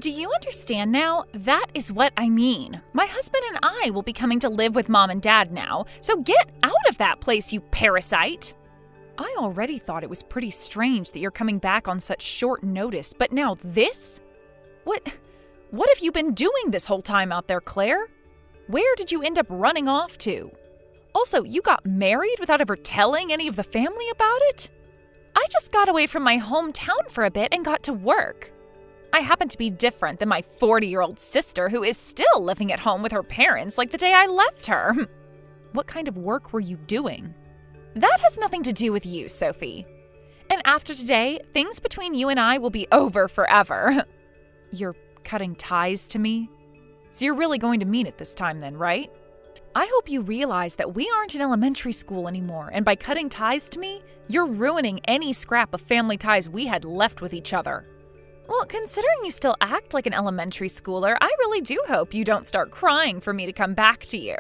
Do you understand now? That is what I mean. My husband and I will be coming to live with Mom and Dad now, so get out of that place, you parasite! I already thought it was pretty strange that you're coming back on such short notice, but now this? What have you been doing this whole time out there, Claire? Where did you end up running off to? Also, you got married without ever telling any of the family about it? I just got away from my hometown for a bit and got to work. I happen to be different than my 40-year-old sister who is still living at home with her parents like the day I left her. What kind of work were you doing? That has nothing to do with you, Sophie. And after today, things between you and I will be over forever. You're cutting ties to me? So you're really going to mean it this time then, right? I hope you realize that we aren't in elementary school anymore, and by cutting ties to me, you're ruining any scrap of family ties we had left with each other. Well, considering you still act like an elementary schooler, I really do hope you don't start crying for me to come back to you.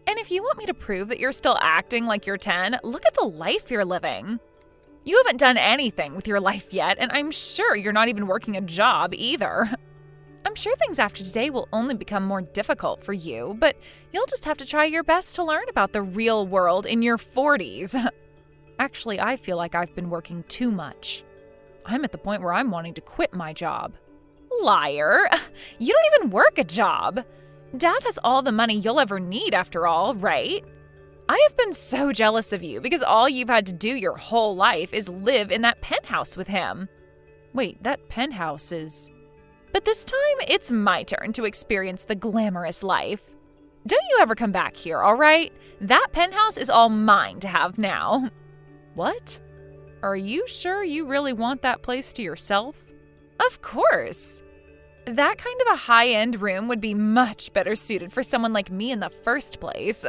And if you want me to prove that you're still acting like you're 10, look at the life you're living. You haven't done anything with your life yet, and I'm sure you're not even working a job either. I'm sure things after today will only become more difficult for you, but you'll just have to try your best to learn about the real world in your 40s. Actually, I feel like I've been working too much. I'm at the point where I'm wanting to quit my job. Liar! You don't even work a job! Dad has all the money you'll ever need after all, right? I have been so jealous of you because all you've had to do your whole life is live in that penthouse with him. Wait, that penthouse is... But this time, it's my turn to experience the glamorous life. Don't you ever come back here, all right? That penthouse is all mine to have now. What? Are you sure you really want that place to yourself? Of course. That kind of a high-end room would be much better suited for someone like me in the first place.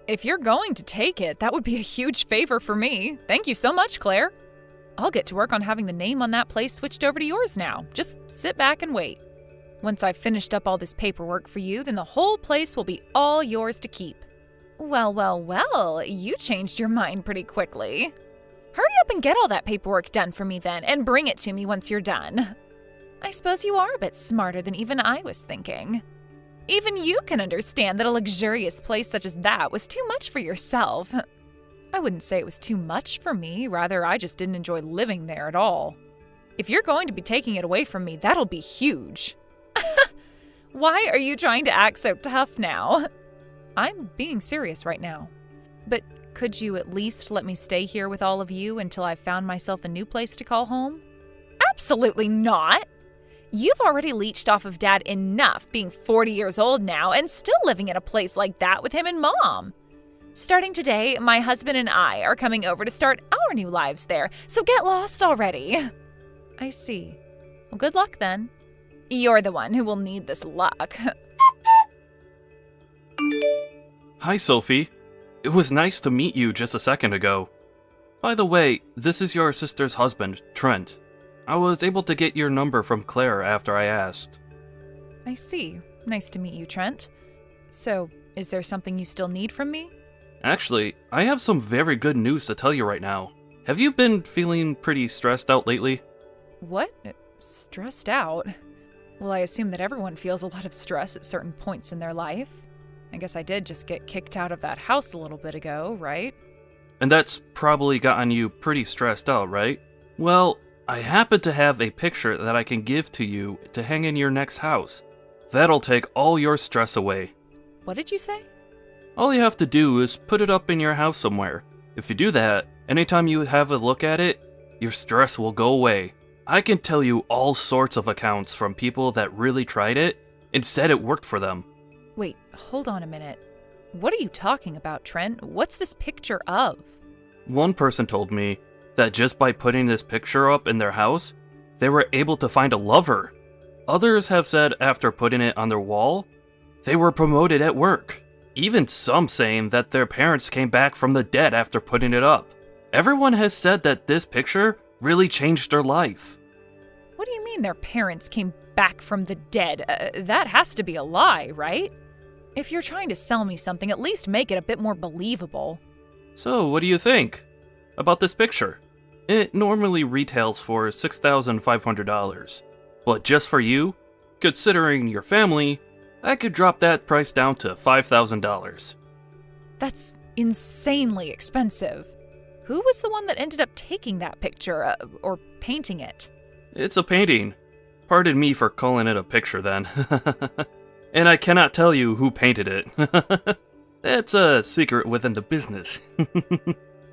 If you're going to take it, that would be a huge favor for me. Thank you so much, Claire. I'll get to work on having the name on that place switched over to yours now. Just sit back and wait. Once I've finished up all this paperwork for you, then the whole place will be all yours to keep. Well, you changed your mind pretty quickly. Hurry up and get all that paperwork done for me then, and bring it to me once you're done. I suppose you are a bit smarter than even I was thinking. Even you can understand that a luxurious place such as that was too much for yourself. I wouldn't say it was too much for me, rather I just didn't enjoy living there at all. If you're going to be taking it away from me, that'll be huge. Why are you trying to act so tough now? I'm being serious right now. But could you at least let me stay here with all of you until I've found myself a new place to call home? Absolutely not! You've already leached off of Dad enough being 40 years old now and still living in a place like that with him and Mom. Starting today, my husband and I are coming over to start our new lives there, so get lost already. I see. Well, good luck then. You're the one who will need this luck. Hi, Sophie. It was nice to meet you just a second ago. By the way, this is your sister's husband, Trent. I was able to get your number from Claire after I asked. I see. Nice to meet you, Trent. So, is there something you still need from me? Actually, I have some very good news to tell you right now. Have you been feeling pretty stressed out lately? What? Stressed out? Well, I assume that everyone feels a lot of stress at certain points in their life. I guess I did just get kicked out of that house a little bit ago, right? And that's probably gotten you pretty stressed out, right? Well, I happen to have a picture that I can give to you to hang in your next house. That'll take all your stress away. What did you say? All you have to do is put it up in your house somewhere. If you do that, anytime you have a look at it, your stress will go away. I can tell you all sorts of accounts from people that really tried it and said it worked for them. Wait, hold on a minute. What are you talking about, Trent? What's this picture of? One person told me that just by putting this picture up in their house, they were able to find a lover. Others have said after putting it on their wall, they were promoted at work. Even some saying that their parents came back from the dead after putting it up. Everyone has said that this picture really changed their life. What do you mean their parents came back from the dead? That has to be a lie, right? If you're trying to sell me something, at least make it a bit more believable. So, what do you think about this picture? It normally retails for $6,500. But just for you, considering your family, I could drop that price down to $5,000. That's insanely expensive. Who was the one that ended up taking that picture, or painting it? It's a painting. Pardon me for calling it a picture then. And I cannot tell you who painted it. That's a secret within the business.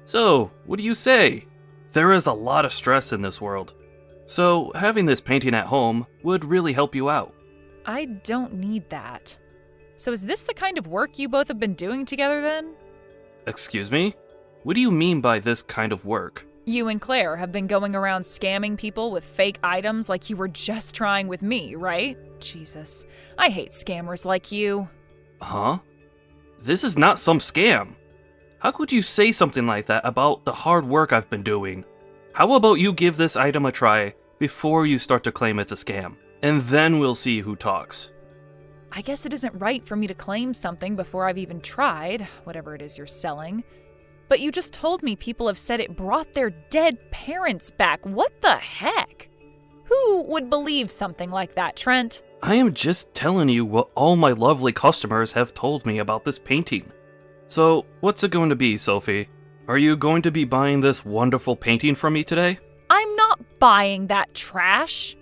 So, what do you say? There is a lot of stress in this world. So, having this painting at home would really help you out. I don't need that. So is this the kind of work you both have been doing together then? Excuse me? What do you mean by this kind of work? You and Claire have been going around scamming people with fake items like you were just trying with me, right? Jesus, I hate scammers like you. Huh? This is not some scam. How could you say something like that about the hard work I've been doing? How about you give this item a try before you start to claim it's a scam? And then we'll see who talks. I guess it isn't right for me to claim something before I've even tried, whatever it is you're selling. But you just told me people have said it brought their dead parents back. What the heck? Who would believe something like that, Trent? I am just telling you what all my lovely customers have told me about this painting. So, what's it going to be, Sophie? Are you going to be buying this wonderful painting from me today? I'm not buying that trash.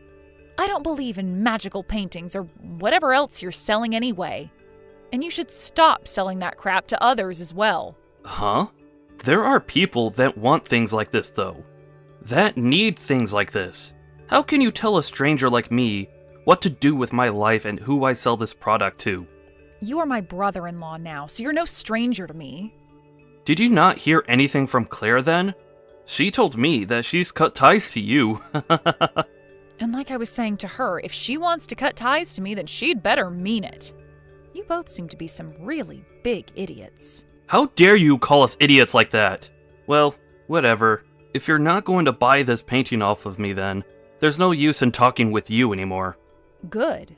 I don't believe in magical paintings or whatever else you're selling anyway. And you should stop selling that crap to others as well. Huh? There are people that want things like this, though. That need things like this. How can you tell a stranger like me what to do with my life and who I sell this product to? You are my brother-in-law now, so you're no stranger to me. Did you not hear anything from Claire then? She told me that she's cut ties to you. And like I was saying to her, if she wants to cut ties to me, then she'd better mean it. You both seem to be some really big idiots. How dare you call us idiots like that? Well, whatever. If you're not going to buy this painting off of me then, there's no use in talking with you anymore. Good.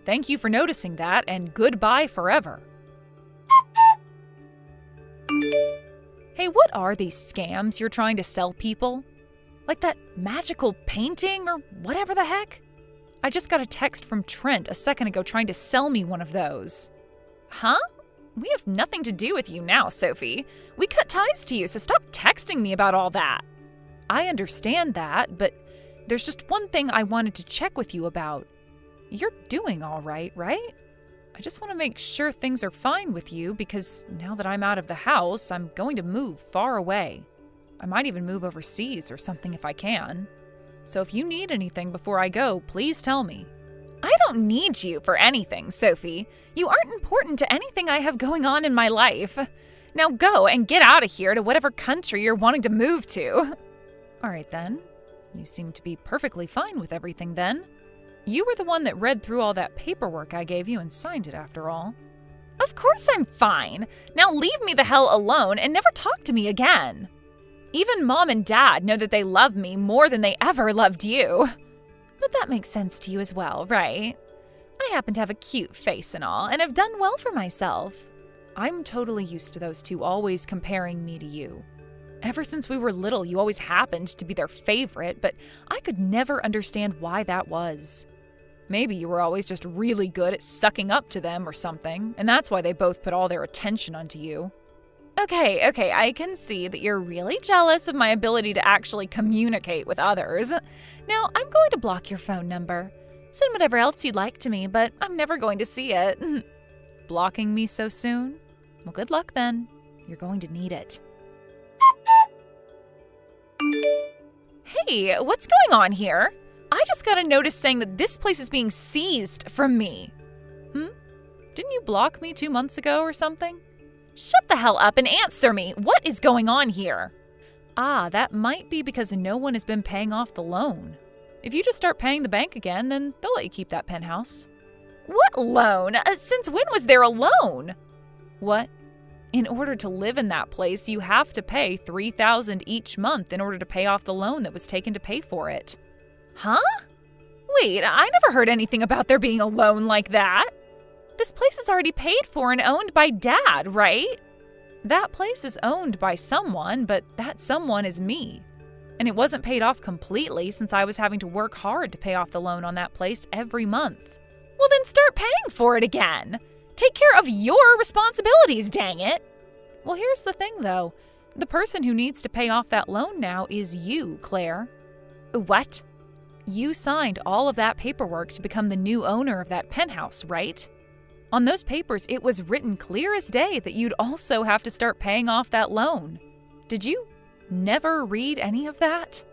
Thank you for noticing that, and goodbye forever. Hey, what are these scams you're trying to sell people? Like that magical painting or whatever the heck? I just got a text from Trent a second ago trying to sell me one of those. Huh? We have nothing to do with you now, Sophie. We cut ties to you, so stop texting me about all that. I understand that, but there's just one thing I wanted to check with you about. You're doing all right, right? I just want to make sure things are fine with you because now that I'm out of the house, I'm going to move far away. I might even move overseas or something if I can. So if you need anything before I go, please tell me. I don't need you for anything, Sophie. You aren't important to anything I have going on in my life. Now go and get out of here to whatever country you're wanting to move to. All right then. You seem to be perfectly fine with everything then. You were the one that read through all that paperwork I gave you and signed it after all. Of course I'm fine. Now leave me the hell alone and never talk to me again. Even Mom and Dad know that they love me more than they ever loved you. But that makes sense to you as well, right? I happen to have a cute face and all, and have done well for myself. I'm totally used to those two always comparing me to you. Ever since we were little, you always happened to be their favorite, but I could never understand why that was. Maybe you were always just really good at sucking up to them or something, and that's why they both put all their attention onto you. Okay, I can see that you're really jealous of my ability to actually communicate with others. Now, I'm going to block your phone number. Send whatever else you'd like to me, but I'm never going to see it. Blocking me so soon? Well, good luck then. You're going to need it. Hey, what's going on here? I just got a notice saying that this place is being seized from me. Didn't you block me 2 months ago or something? Shut the hell up and answer me. What is going on here? Ah, that might be because no one has been paying off the loan. If you just start paying the bank again, then they'll let you keep that penthouse. What loan? Since when was there a loan? What? In order to live in that place, you have to pay $3,000 each month in order to pay off the loan that was taken to pay for it. Huh? Wait, I never heard anything about there being a loan like that. This place is already paid for and owned by Dad, right? That place is owned by someone, but that someone is me. And it wasn't paid off completely since I was having to work hard to pay off the loan on that place every month. Well, then start paying for it again. Take care of your responsibilities, dang it. Well, here's the thing, though. The person who needs to pay off that loan now is you, Claire. What? You signed all of that paperwork to become the new owner of that penthouse, right? On those papers, it was written clear as day that you'd also have to start paying off that loan. Did you never read any of that?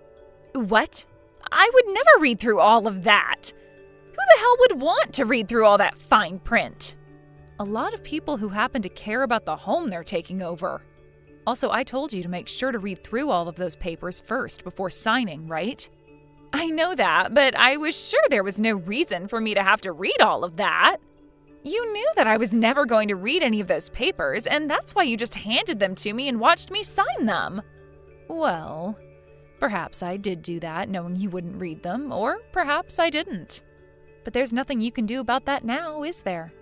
What? I would never read through all of that. Who the hell would want to read through all that fine print? A lot of people who happen to care about the home they're taking over. Also, I told you to make sure to read through all of those papers first before signing, right? I know that, but I was sure there was no reason for me to have to read all of that. You knew that I was never going to read any of those papers, and that's why you just handed them to me and watched me sign them. Well, perhaps I did do that knowing you wouldn't read them, or perhaps I didn't. But there's nothing you can do about that now, is there?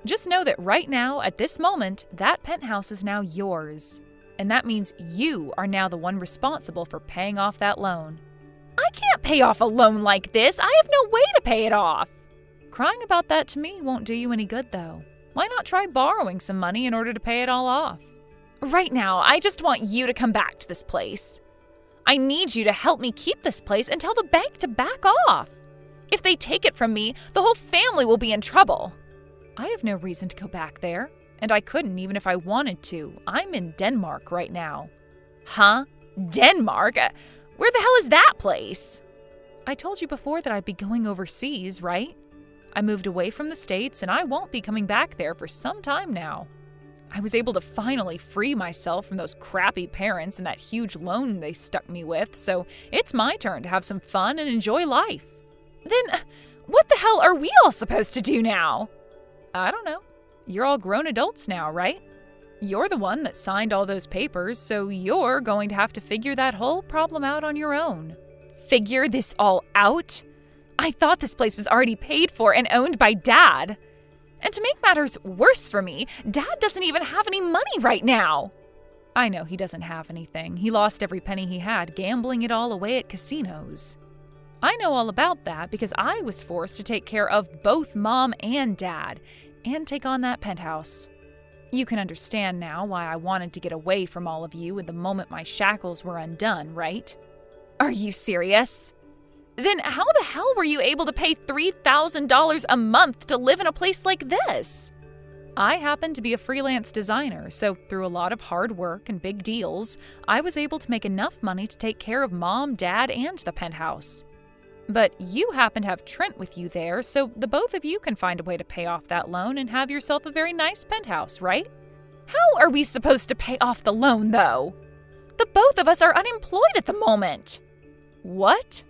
Just know that right now, at this moment, that penthouse is now yours. And that means you are now the one responsible for paying off that loan. I can't pay off a loan like this. I have no way to pay it off. Crying about that to me won't do you any good, though. Why not try borrowing some money in order to pay it all off? Right now, I just want you to come back to this place. I need you to help me keep this place and tell the bank to back off. If they take it from me, the whole family will be in trouble. I have no reason to go back there, and I couldn't even if I wanted to. I'm in Denmark right now. Huh? Denmark? Where the hell is that place? I told you before that I'd be going overseas, right? I moved away from the States, and I won't be coming back there for some time now. I was able to finally free myself from those crappy parents and that huge loan they stuck me with, so it's my turn to have some fun and enjoy life. Then, what the hell are we all supposed to do now? I don't know. You're all grown adults now, right? You're the one that signed all those papers, so you're going to have to figure that whole problem out on your own. Figure this all out? I thought this place was already paid for and owned by Dad. And to make matters worse for me, Dad doesn't even have any money right now. I know he doesn't have anything. He lost every penny he had, gambling it all away at casinos. I know all about that because I was forced to take care of both Mom and Dad and take on that penthouse. You can understand now why I wanted to get away from all of you at the moment my shackles were undone, right? Are you serious? Then how the hell were you able to pay $3,000 a month to live in a place like this? I happen to be a freelance designer, so through a lot of hard work and big deals, I was able to make enough money to take care of Mom, Dad, and the penthouse. But you happen to have Trent with you there, so the both of you can find a way to pay off that loan and have yourself a very nice penthouse, right? How are we supposed to pay off the loan, though? The both of us are unemployed at the moment. What?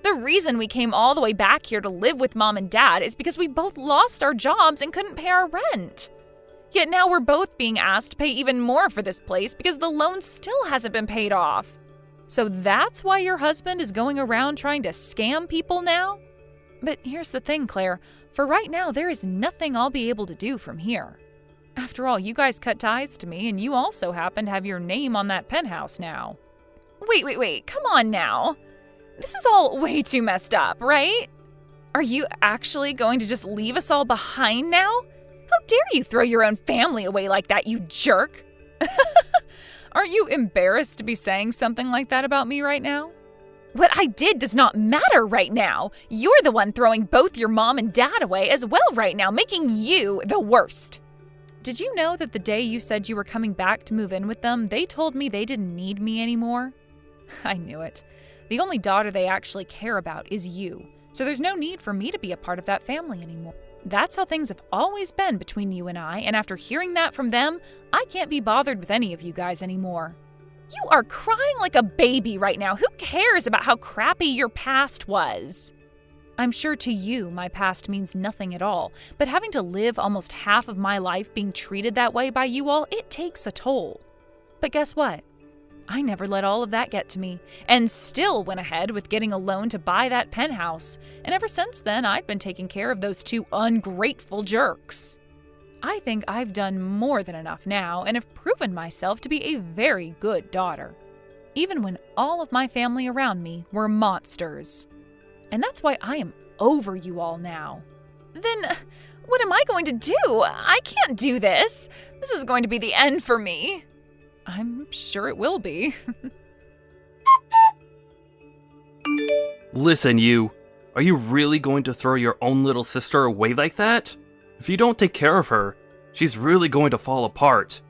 The reason we came all the way back here to live with Mom and Dad is because we both lost our jobs and couldn't pay our rent. Yet now we're both being asked to pay even more for this place because the loan still hasn't been paid off. So that's why your husband is going around trying to scam people now? But here's the thing, Claire. For right now, there is nothing I'll be able to do from here. After all, you guys cut ties to me, and you also happen to have your name on that penthouse now. Wait, come on now. This is all way too messed up, right? Are you actually going to just leave us all behind now? How dare you throw your own family away like that, you jerk? Aren't you embarrassed to be saying something like that about me right now? What I did does not matter right now. You're the one throwing both your mom and dad away as well right now, making you the worst. Did you know that the day you said you were coming back to move in with them, they told me they didn't need me anymore? I knew it. The only daughter they actually care about is you, so there's no need for me to be a part of that family anymore. That's how things have always been between you and I, and after hearing that from them, I can't be bothered with any of you guys anymore. You are crying like a baby right now. Who cares about how crappy your past was? I'm sure to you, my past means nothing at all, but having to live almost half of my life being treated that way by you all, it takes a toll. But guess what? I never let all of that get to me, and still went ahead with getting a loan to buy that penthouse, and ever since then I've been taking care of those two ungrateful jerks. I think I've done more than enough now, and have proven myself to be a very good daughter. even when all of my family around me were monsters. And that's why I am over you all now. Then, what am I going to do? I can't do this. This is going to be the end for me. I'm sure it will be. Listen, you. Are you really going to throw your own little sister away like that? If you don't take care of her, she's really going to fall apart.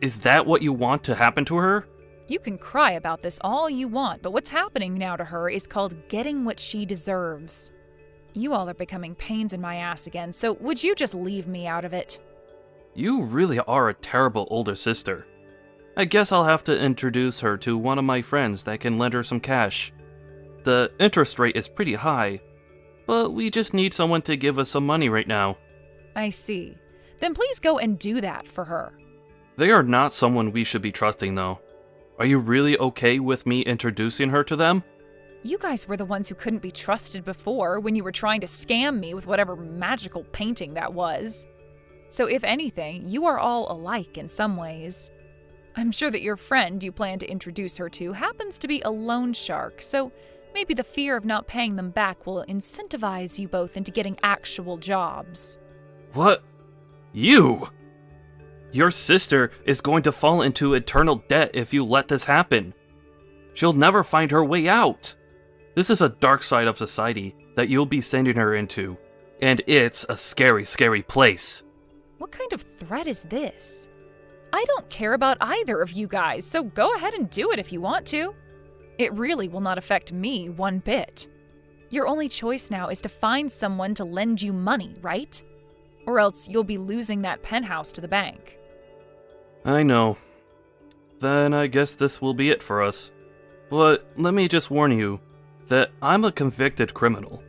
Is that what you want to happen to her? You can cry about this all you want, but what's happening now to her is called getting what she deserves. You all are becoming pains in my ass again, so would you just leave me out of it? You really are a terrible older sister. I guess I'll have to introduce her to one of my friends that can lend her some cash. The interest rate is pretty high, but we just need someone to give us some money right now. I see. Then please go and do that for her. They are not someone we should be trusting, though. Are you really okay with me introducing her to them? You guys were the ones who couldn't be trusted before when you were trying to scam me with whatever magical painting that was. So if anything, you are all alike in some ways. I'm sure that your friend you plan to introduce her to happens to be a loan shark, so maybe the fear of not paying them back will incentivize you both into getting actual jobs. What? You? Your sister is going to fall into eternal debt if you let this happen. She'll never find her way out. This is a dark side of society that you'll be sending her into, and it's a scary, scary place. What kind of threat is this? I don't care about either of you guys, so go ahead and do it if you want to. It really will not affect me one bit. Your only choice now is to find someone to lend you money, right? Or else you'll be losing that penthouse to the bank. I know. Then I guess this will be it for us. But let me just warn you that I'm a convicted criminal.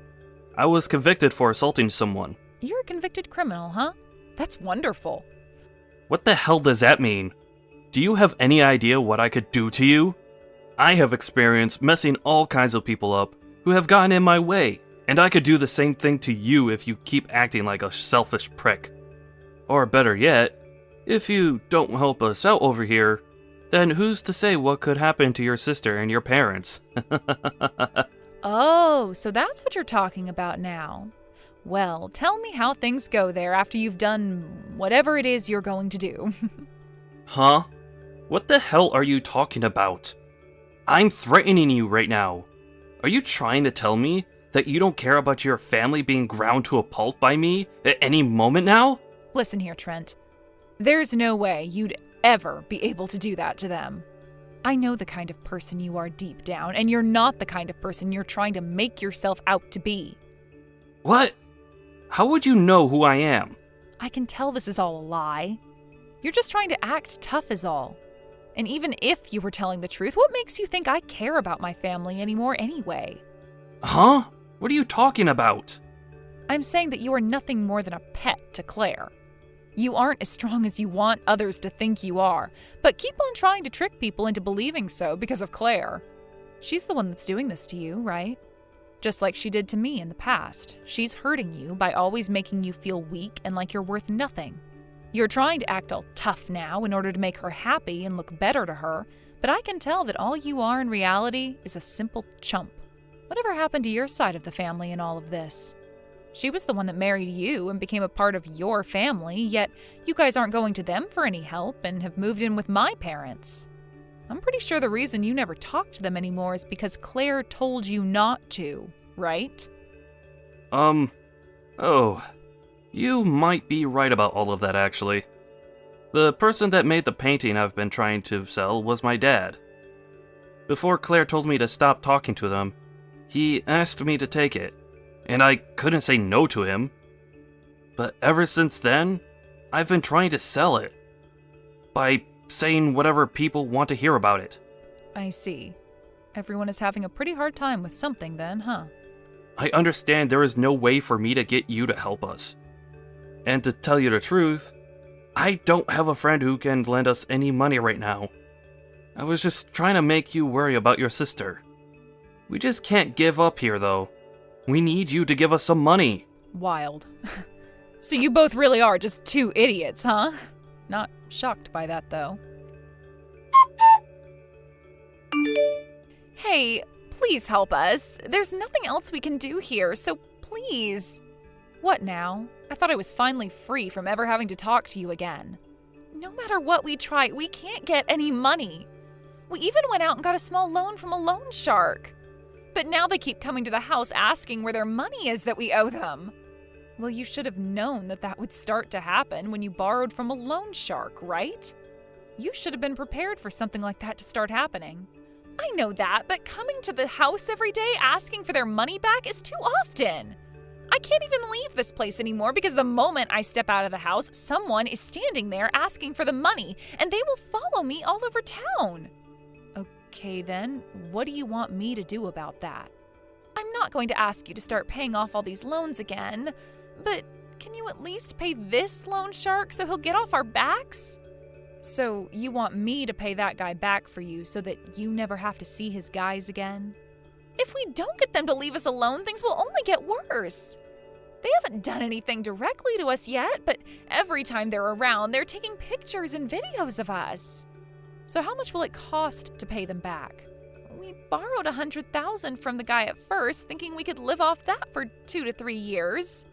I was convicted for assaulting someone. You're a convicted criminal, huh? That's wonderful. What the hell does that mean? Do you have any idea what I could do to you? I have experience messing all kinds of people up who have gotten in my way, and I could do the same thing to you if you keep acting like a selfish prick. Or better yet, if you don't help us out over here, then who's to say what could happen to your sister and your parents? Oh, so that's what you're talking about now. Well, tell me how things go there after you've done whatever it is you're going to do. Huh? What the hell are you talking about? I'm threatening you right now. Are you trying to tell me that you don't care about your family being ground to a pulp by me at any moment now? Listen here, Trent. There's no way you'd ever be able to do that to them. I know the kind of person you are deep down, and you're not the kind of person you're trying to make yourself out to be. What? How would you know who I am? I can tell this is all a lie. You're just trying to act tough is all. And even if you were telling the truth, what makes you think I care about my family anymore anyway? Huh? What are you talking about? I'm saying that you are nothing more than a pet to Claire. You aren't as strong as you want others to think you are, but keep on trying to trick people into believing so because of Claire. She's the one that's doing this to you, right? Just like she did to me in the past. She's hurting you by always making you feel weak and like you're worth nothing. You're trying to act all tough now in order to make her happy and look better to her, but I can tell that all you are in reality is a simple chump. Whatever happened to your side of the family in all of this? She was the one that married you and became a part of your family, yet you guys aren't going to them for any help and have moved in with my parents. I'm pretty sure the reason you never talk to them anymore is because Claire told you not to, right? Oh, you might be right about all of that actually. The person that made the painting I've been trying to sell was my dad. Before Claire told me to stop talking to them, he asked me to take it. And I couldn't say no to him. But ever since then, I've been trying to sell it. By saying whatever people want to hear about it. I see. Everyone is having a pretty hard time with something then, huh? I understand there is no way for me to get you to help us. And to tell you the truth, I don't have a friend who can lend us any money right now. I was just trying to make you worry about your sister. We just can't give up here though. We need you to give us some money. Wild. So you both really are just two idiots, huh? Not shocked by that, though. Hey, please help us. There's nothing else we can do here, so please. What now? I thought I was finally free from ever having to talk to you again. No matter what we try, we can't get any money. We even went out and got a small loan from a loan shark. But now they keep coming to the house asking where their money is that we owe them. Well, you should have known that that would start to happen when you borrowed from a loan shark, right? You should have been prepared for something like that to start happening. I know that, but coming to the house every day asking for their money back is too often. I can't even leave this place anymore because the moment I step out of the house, someone is standing there asking for the money, and they will follow me all over town. Okay then, what do you want me to do about that? I'm not going to ask you to start paying off all these loans again, but can you at least pay this loan shark so he'll get off our backs? So you want me to pay that guy back for you so that you never have to see his guys again? If we don't get them to leave us alone, things will only get worse. They haven't done anything directly to us yet, but every time they're around, they're taking pictures and videos of us. So how much will it cost to pay them back? We borrowed $100,000 from the guy at first, thinking we could live off that for 2 to 3 years.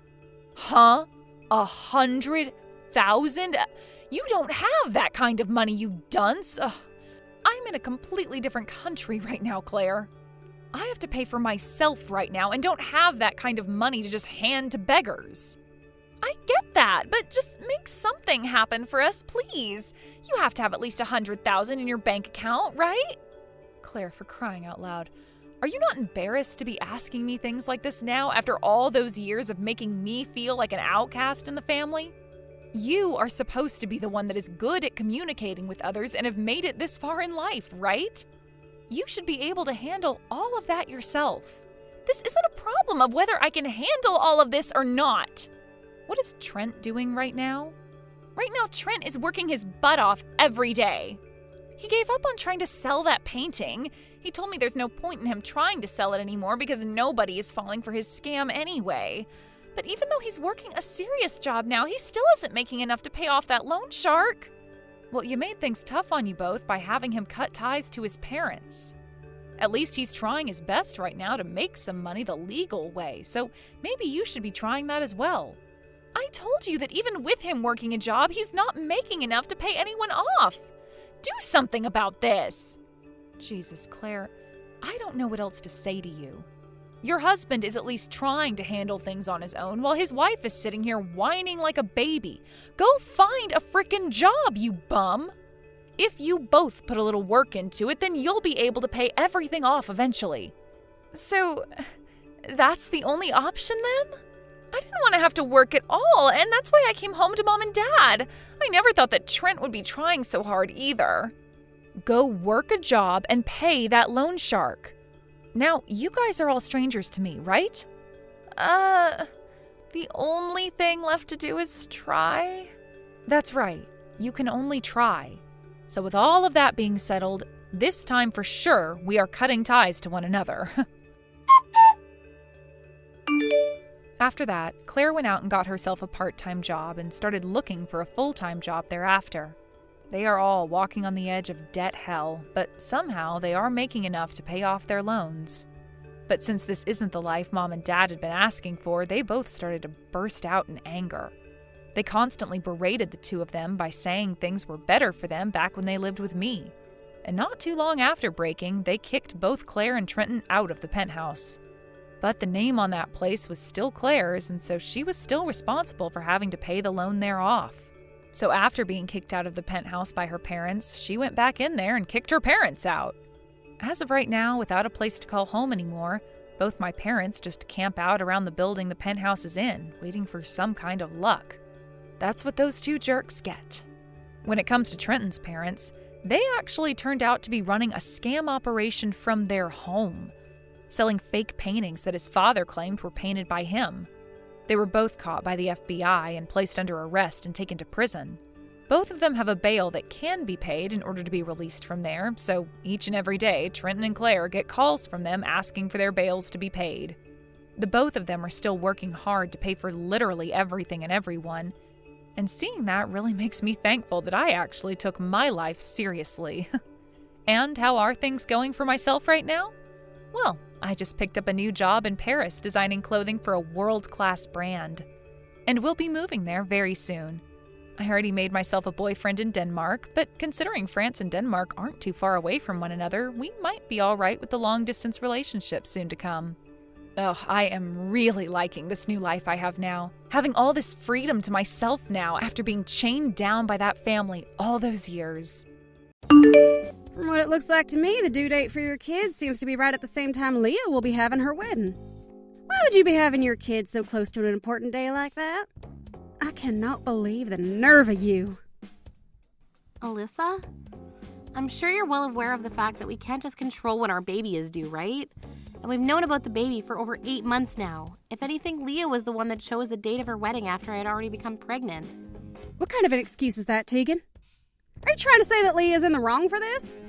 Huh? $100,000? You don't have that kind of money, you dunce. Ugh. I'm in a completely different country right now, Claire. I have to pay for myself right now and don't have that kind of money to just hand to beggars. I get that, but just make something happen for us, please. You have to have at least $100,000 in your bank account, right? Claire, for crying out loud, are you not embarrassed to be asking me things like this now after all those years of making me feel like an outcast in the family? You are supposed to be the one that is good at communicating with others and have made it this far in life, right? You should be able to handle all of that yourself. This isn't a problem of whether I can handle all of this or not. What is Trent doing right now? Right now, Trent is working his butt off every day. He gave up on trying to sell that painting. He told me there's no point in him trying to sell it anymore because nobody is falling for his scam anyway. But even though he's working a serious job now, he still isn't making enough to pay off that loan shark. Well, you made things tough on you both by having him cut ties to his parents. At least he's trying his best right now to make some money the legal way, so maybe you should be trying that as well. I told you that even with him working a job, he's not making enough to pay anyone off. Do something about this. Jesus, Claire, I don't know what else to say to you. Your husband is at least trying to handle things on his own while his wife is sitting here whining like a baby. Go find a frickin' job, you bum. If you both put a little work into it, then you'll be able to pay everything off eventually. So, that's the only option then? I didn't want to have to work at all, and that's why I came home to Mom and Dad. I never thought that Trent would be trying so hard either. Go work a job and pay that loan shark. Now, you guys are all strangers to me, right? The only thing left to do is try? That's right. You can only try. So with all of that being settled, this time for sure we are cutting ties to one another. After that, Claire went out and got herself a part-time job and started looking for a full-time job thereafter. They are all walking on the edge of debt hell, but somehow they are making enough to pay off their loans. But since this isn't the life Mom and Dad had been asking for, they both started to burst out in anger. They constantly berated the two of them by saying things were better for them back when they lived with me. And not too long after breaking, they kicked both Claire and Trenton out of the penthouse. But the name on that place was still Claire's, and so she was still responsible for having to pay the loan there off. So after being kicked out of the penthouse by her parents, she went back in there and kicked her parents out. As of right now, without a place to call home anymore, both my parents just camp out around the building the penthouse is in, waiting for some kind of luck. That's what those two jerks get. When it comes to Trenton's parents, they actually turned out to be running a scam operation from their home, selling fake paintings that his father claimed were painted by him. They were both caught by the FBI and placed under arrest and taken to prison. Both of them have a bail that can be paid in order to be released from there, so each and every day, Trenton and Claire get calls from them asking for their bails to be paid. The both of them are still working hard to pay for literally everything and everyone, and seeing that really makes me thankful that I actually took my life seriously. And how are things going for myself right now? Well, I just picked up a new job in Paris designing clothing for a world-class brand. And we'll be moving there very soon. I already made myself a boyfriend in Denmark, but considering France and Denmark aren't too far away from one another, we might be all right with the long-distance relationship soon to come. Oh, I am really liking this new life I have now. Having all this freedom to myself now after being chained down by that family all those years. From what it looks like to me, the due date for your kids seems to be right at the same time Leah will be having her wedding. Why would you be having your kids so close to an important day like that? I cannot believe the nerve of you. Alyssa? I'm sure you're well aware of the fact that we can't just control when our baby is due, right? And we've known about the baby for over 8 months now. If anything, Leah was the one that chose the date of her wedding after I had already become pregnant. What kind of an excuse is that, Tegan? Are you trying to say that Leah's in the wrong for this?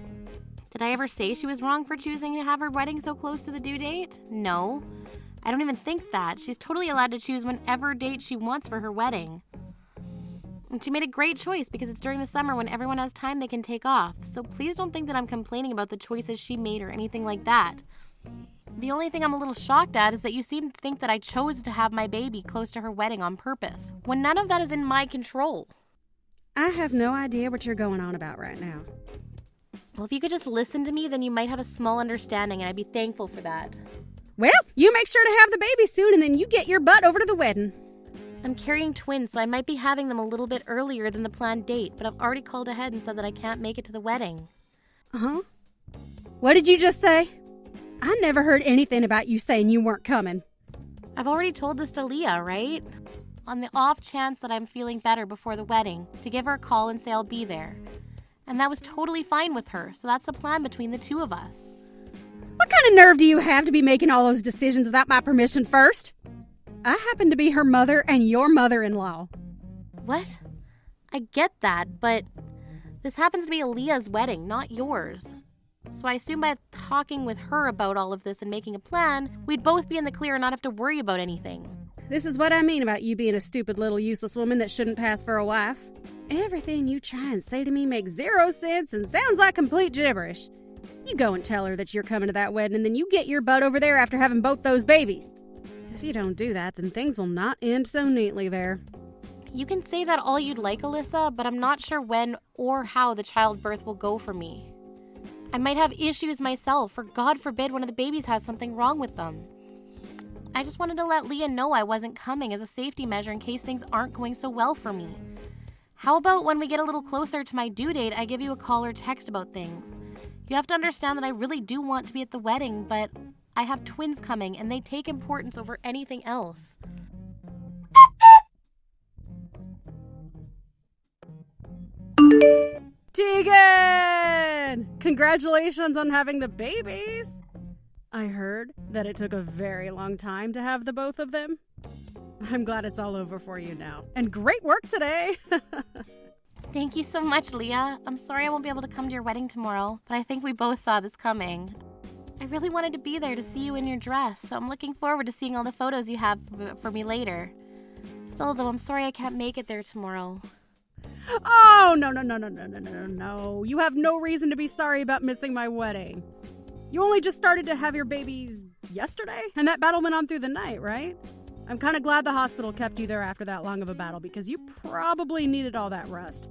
Did I ever say she was wrong for choosing to have her wedding so close to the due date? No. I don't even think that. She's totally allowed to choose whenever date she wants for her wedding. And she made a great choice because it's during the summer when everyone has time they can take off. So please don't think that I'm complaining about the choices she made or anything like that. The only thing I'm a little shocked at is that you seem to think that I chose to have my baby close to her wedding on purpose, when none of that is in my control. I have no idea what you're going on about right now. Well, if you could just listen to me, then you might have a small understanding, and I'd be thankful for that. Well, you make sure to have the baby soon and then you get your butt over to the wedding. I'm carrying twins, so I might be having them a little bit earlier than the planned date, but I've already called ahead and said that I can't make it to the wedding. Uh-huh. What did you just say? I never heard anything about you saying you weren't coming. I've already told this to Leah, right? On the off chance that I'm feeling better before the wedding, to give her a call and say I'll be there. And that was totally fine with her, so that's the plan between the two of us. What kind of nerve do you have to be making all those decisions without my permission first? I happen to be her mother and your mother-in-law. What? I get that, but this happens to be Aaliyah's wedding, not yours. So I assume by talking with her about all of this and making a plan, we'd both be in the clear and not have to worry about anything. This is what I mean about you being a stupid little useless woman that shouldn't pass for a wife. Everything you try and say to me makes 0 sense and sounds like complete gibberish. You go and tell her that you're coming to that wedding and then you get your butt over there after having both those babies. If you don't do that, then things will not end so neatly there. You can say that all you'd like, Alyssa, but I'm not sure when or how the childbirth will go for me. I might have issues myself, or God forbid one of the babies has something wrong with them. I just wanted to let Leah know I wasn't coming as a safety measure in case things aren't going so well for me. How about when we get a little closer to my due date, I give you a call or text about things? You have to understand that I really do want to be at the wedding, but I have twins coming and they take importance over anything else. Tegan! Congratulations on having the babies! I heard that it took a very long time to have the both of them. I'm glad it's all over for you now. And great work today! Thank you so much, Leah. I'm sorry I won't be able to come to your wedding tomorrow, but I think we both saw this coming. I really wanted to be there to see you in your dress, so I'm looking forward to seeing all the photos you have for me later. Still, though, I'm sorry I can't make it there tomorrow. Oh, no. You have no reason to be sorry about missing my wedding. You only just started to have your babies yesterday, and that battle went on through the night, right? I'm kind of glad the hospital kept you there after that long of a battle because you probably needed all that rest.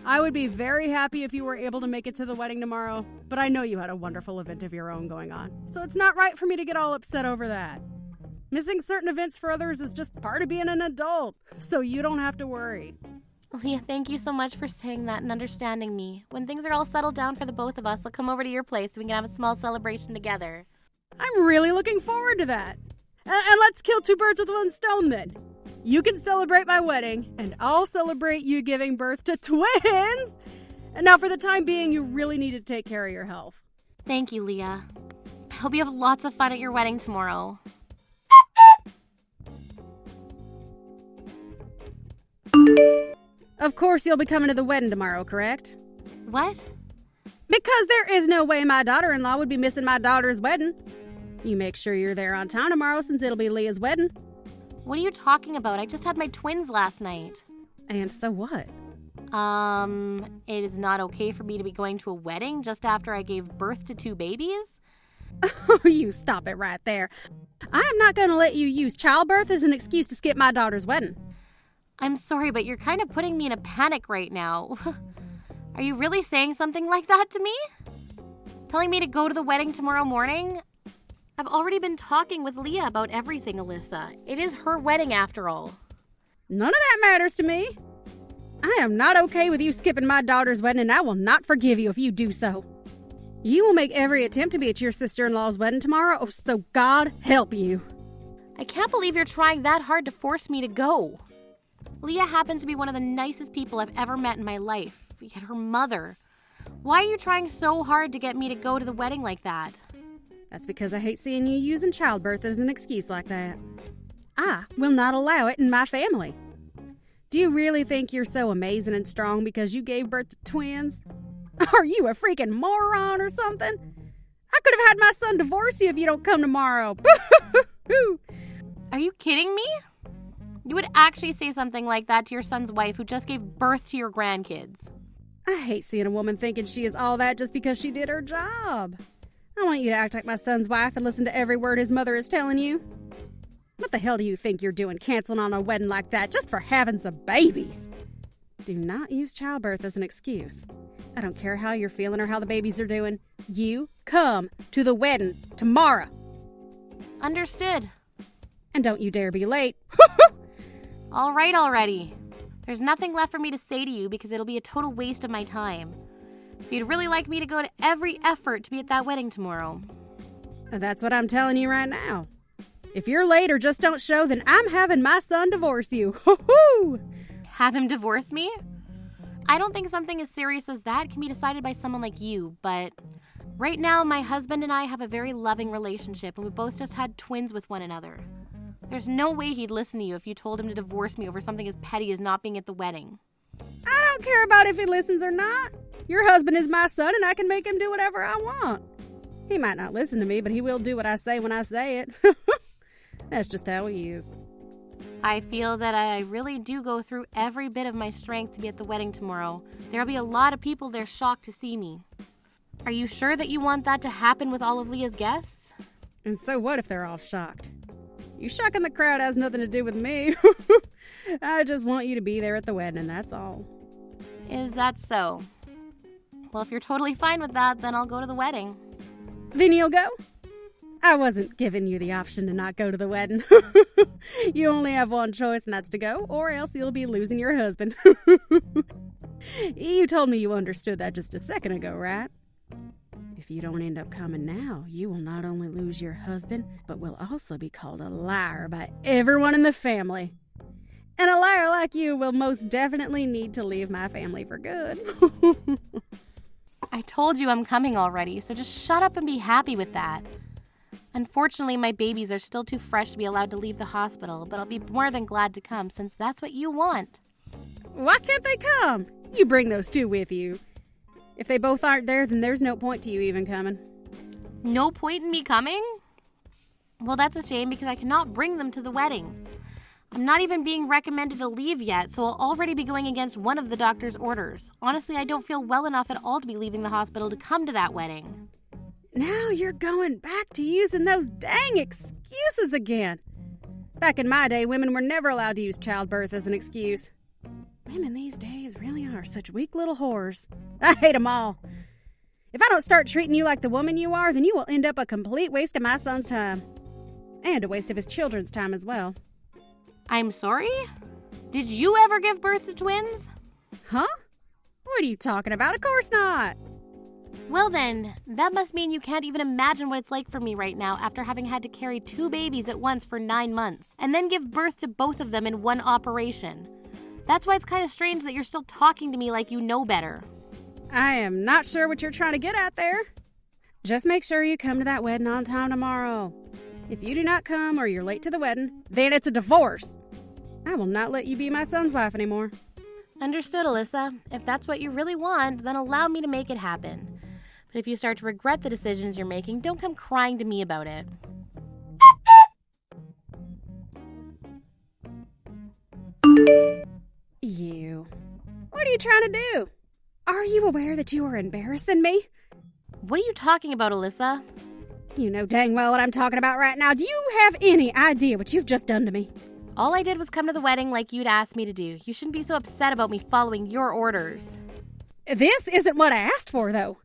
I would be very happy if you were able to make it to the wedding tomorrow, but I know you had a wonderful event of your own going on, so it's not right for me to get all upset over that. Missing certain events for others is just part of being an adult, so you don't have to worry. Leah, thank you so much for saying that and understanding me. When things are all settled down for the both of us, I'll come over to your place so we can have a small celebration together. I'm really looking forward to that. And let's kill 2 birds with 1 stone then. You can celebrate my wedding, and I'll celebrate you giving birth to twins. And now for the time being, you really need to take care of your health. Thank you, Leah. I hope you have lots of fun at your wedding tomorrow. Of course you'll be coming to the wedding tomorrow, correct? What? Because there is no way my daughter-in-law would be missing my daughter's wedding. You make sure you're there on time tomorrow since it'll be Leah's wedding. What are you talking about? I just had my twins last night. And so what? It is not okay for me to be going to a wedding just after I gave birth to 2 babies? Oh, you stop it right there. I am not going to let you use childbirth as an excuse to skip my daughter's wedding. I'm sorry, but you're kind of putting me in a panic right now. Are you really saying something like that to me? Telling me to go to the wedding tomorrow morning? I've already been talking with Leah about everything, Alyssa. It is her wedding after all. None of that matters to me. I am not okay with you skipping my daughter's wedding, and I will not forgive you if you do so. You will make every attempt to be at your sister-in-law's wedding tomorrow, so God help you. I can't believe you're trying that hard to force me to go. Leah happens to be one of the nicest people I've ever met in my life, yet her mother. Why are you trying so hard to get me to go to the wedding like that? That's because I hate seeing you using childbirth as an excuse like that. I will not allow it in my family. Do you really think you're so amazing and strong because you gave birth to twins? Are you a freaking moron or something? I could have had my son divorce you if you don't come tomorrow. Are you kidding me? You would actually say something like that to your son's wife who just gave birth to your grandkids. I hate seeing a woman thinking she is all that just because she did her job. I want you to act like my son's wife and listen to every word his mother is telling you. What the hell do you think you're doing canceling on a wedding like that just for having some babies? Do not use childbirth as an excuse. I don't care how you're feeling or how the babies are doing. You come to the wedding tomorrow. Understood. And don't you dare be late. All right already. There's nothing left for me to say to you because it'll be a total waste of my time. So you'd really like me to go to every effort to be at that wedding tomorrow. That's what I'm telling you right now. If you're late or just don't show, then I'm having my son divorce you. Hoo-hoo! Have him divorce me? I don't think something as serious as that can be decided by someone like you, but right now my husband and I have a very loving relationship and we both just had twins with one another. There's no way he'd listen to you if you told him to divorce me over something as petty as not being at the wedding. I don't care about if he listens or not. Your husband is my son and I can make him do whatever I want. He might not listen to me, but he will do what I say when I say it. That's just how he is. I feel that I really do go through every bit of my strength to be at the wedding tomorrow. There'll be a lot of people there shocked to see me. Are you sure that you want that to happen with all of Leah's guests? And so what if they're all shocked? You shocking the crowd has nothing to do with me. I just want you to be there at the wedding, and that's all. Is that so? Well, if you're totally fine with that, then I'll go to the wedding. Then you'll go? I wasn't giving you the option to not go to the wedding. You only have one choice, and that's to go, or else you'll be losing your husband. You told me you understood that just a second ago, right? If you don't end up coming now, you will not only lose your husband, but will also be called a liar by everyone in the family. And a liar like you will most definitely need to leave my family for good. I told you I'm coming already, so just shut up and be happy with that. Unfortunately, my babies are still too fresh to be allowed to leave the hospital, but I'll be more than glad to come since that's what you want. Why can't they come? You bring those two with you. If they both aren't there, then there's no point to you even coming. No point in me coming? Well, that's a shame because I cannot bring them to the wedding. I'm not even being recommended to leave yet, so I'll already be going against one of the doctor's orders. Honestly, I don't feel well enough at all to be leaving the hospital to come to that wedding. Now you're going back to using those dang excuses again. Back in my day, women were never allowed to use childbirth as an excuse. Women these days really are such weak little whores. I hate them all. If I don't start treating you like the woman you are, then you will end up a complete waste of my son's time. And a waste of his children's time as well. I'm sorry? Did you ever give birth to twins? Huh? What are you talking about? Of course not. Well then, that must mean you can't even imagine what it's like for me right now after having had to carry 2 babies at once for 9 months, and then give birth to both of them in one operation. That's why it's kind of strange that you're still talking to me like you know better. I am not sure what you're trying to get at there. Just make sure you come to that wedding on time tomorrow. If you do not come or you're late to the wedding, then it's a divorce. I will not let you be my son's wife anymore. Understood, Alyssa. If that's what you really want, then allow me to make it happen. But if you start to regret the decisions you're making, don't come crying to me about it. You. What are you trying to do? Are you aware that you are embarrassing me? What are you talking about, Alyssa? You know dang well what I'm talking about right now. Do you have any idea what you've just done to me? All I did was come to the wedding like you'd asked me to do. You shouldn't be so upset about me following your orders. This isn't what I asked for, though.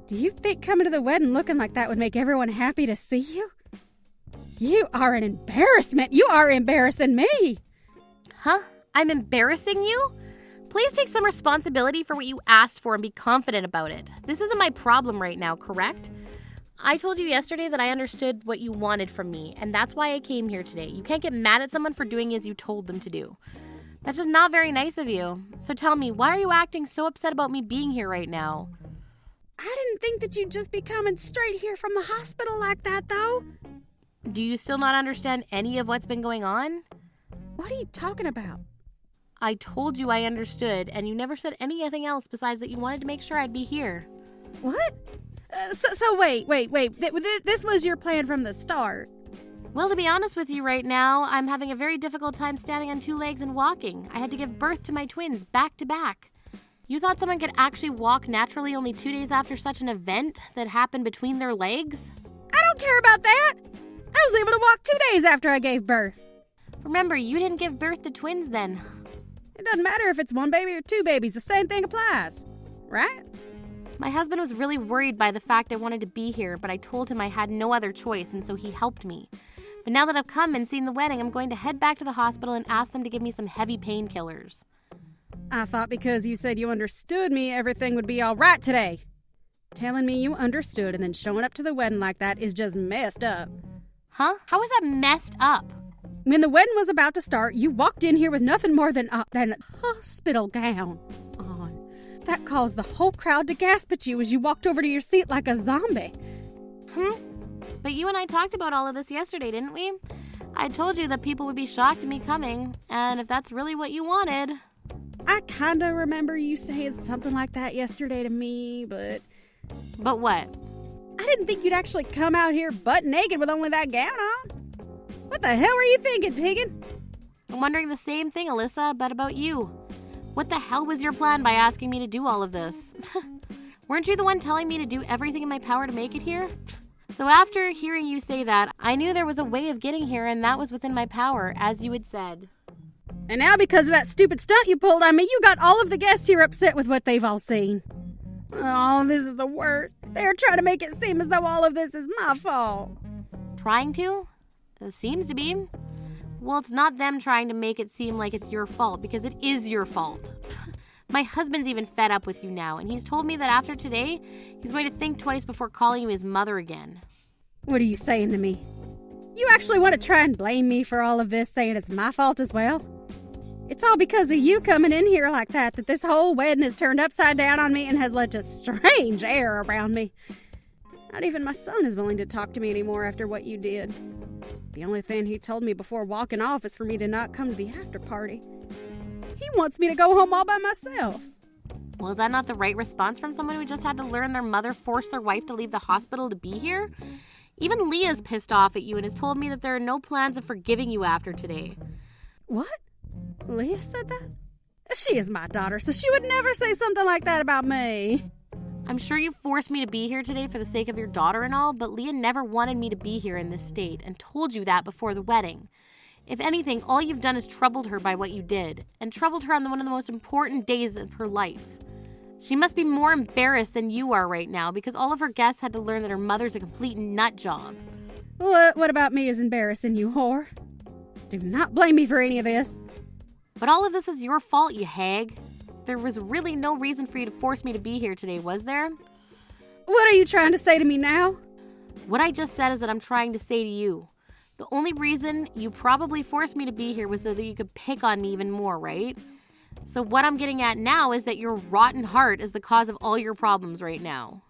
Do you think coming to the wedding looking like that would make everyone happy to see you? You are an embarrassment. You are embarrassing me. Huh? I'm embarrassing you? Please take some responsibility for what you asked for and be confident about it. This isn't my problem right now, correct? I told you yesterday that I understood what you wanted from me, and that's why I came here today. You can't get mad at someone for doing as you told them to do. That's just not very nice of you. So tell me, why are you acting so upset about me being here right now? I didn't think that you'd just be coming straight here from the hospital like that, though. Do you still not understand any of what's been going on? What are you talking about? I told you I understood, and you never said anything else besides that you wanted to make sure I'd be here. What? So wait. This was your plan from the start. Well, to be honest with you right now, I'm having a very difficult time standing on two legs and walking. I had to give birth to my twins back to back. You thought someone could actually walk naturally only 2 days after such an event that happened between their legs? I don't care about that. I was able to walk 2 days after I gave birth. Remember, you didn't give birth to twins then. It doesn't matter if it's one baby or two babies. The same thing applies, right? My husband was really worried by the fact I wanted to be here, but I told him I had no other choice, and so he helped me. But now that I've come and seen the wedding, I'm going to head back to the hospital and ask them to give me some heavy painkillers. I thought because you said you understood me, everything would be all right today. Telling me you understood and then showing up to the wedding like that is just messed up. Huh? How is that messed up? When the wedding was about to start, you walked in here with nothing more than a hospital gown on. That caused the whole crowd to gasp at you as you walked over to your seat like a zombie. But you and I talked about all of this yesterday, didn't we? I told you that people would be shocked at me coming, and if that's really what you wanted... I kind of remember you saying something like that yesterday to me, but... But what? I didn't think you'd actually come out here butt naked with only that gown on. What the hell were you thinking, Tegan? I'm wondering the same thing, Alyssa, but about you. What the hell was your plan by asking me to do all of this? Weren't you the one telling me to do everything in my power to make it here? So after hearing you say that, I knew there was a way of getting here, and that was within my power, as you had said. And now because of that stupid stunt you pulled on me, you got all of the guests here upset with what they've all seen. Oh, this is the worst. They're trying to make it seem as though all of this is my fault. Trying to? It seems to be. Well, it's not them trying to make it seem like it's your fault, because it is your fault. My husband's even fed up with you now, and he's told me that after today, he's going to think twice before calling you his mother again. What are you saying to me? You actually want to try and blame me for all of this, saying it's my fault as well? It's all because of you coming in here like that this whole wedding has turned upside down on me and has led to strange air around me. Not even my son is willing to talk to me anymore after what you did. The only thing he told me before walking off is for me to not come to the after party. He wants me to go home all by myself. Well, is that not the right response from someone who just had to learn their mother forced their wife to leave the hospital to be here? Even Leah's pissed off at you and has told me that there are no plans of forgiving you after today. What? Leah said that? She is my daughter, so she would never say something like that about me. I'm sure you forced me to be here today for the sake of your daughter and all, but Leah never wanted me to be here in this state and told you that before the wedding. If anything, all you've done is troubled her by what you did, and troubled her on one of the most important days of her life. She must be more embarrassed than you are right now because all of her guests had to learn that her mother's a complete nut job. What about me is embarrassing, you whore? Do not blame me for any of this. But all of this is your fault, you hag. There was really no reason for you to force me to be here today, was there? What are you trying to say to me now? What I just said is that I'm trying to say to you. The only reason you probably forced me to be here was so that you could pick on me even more, right? So what I'm getting at now is that your rotten heart is the cause of all your problems right now.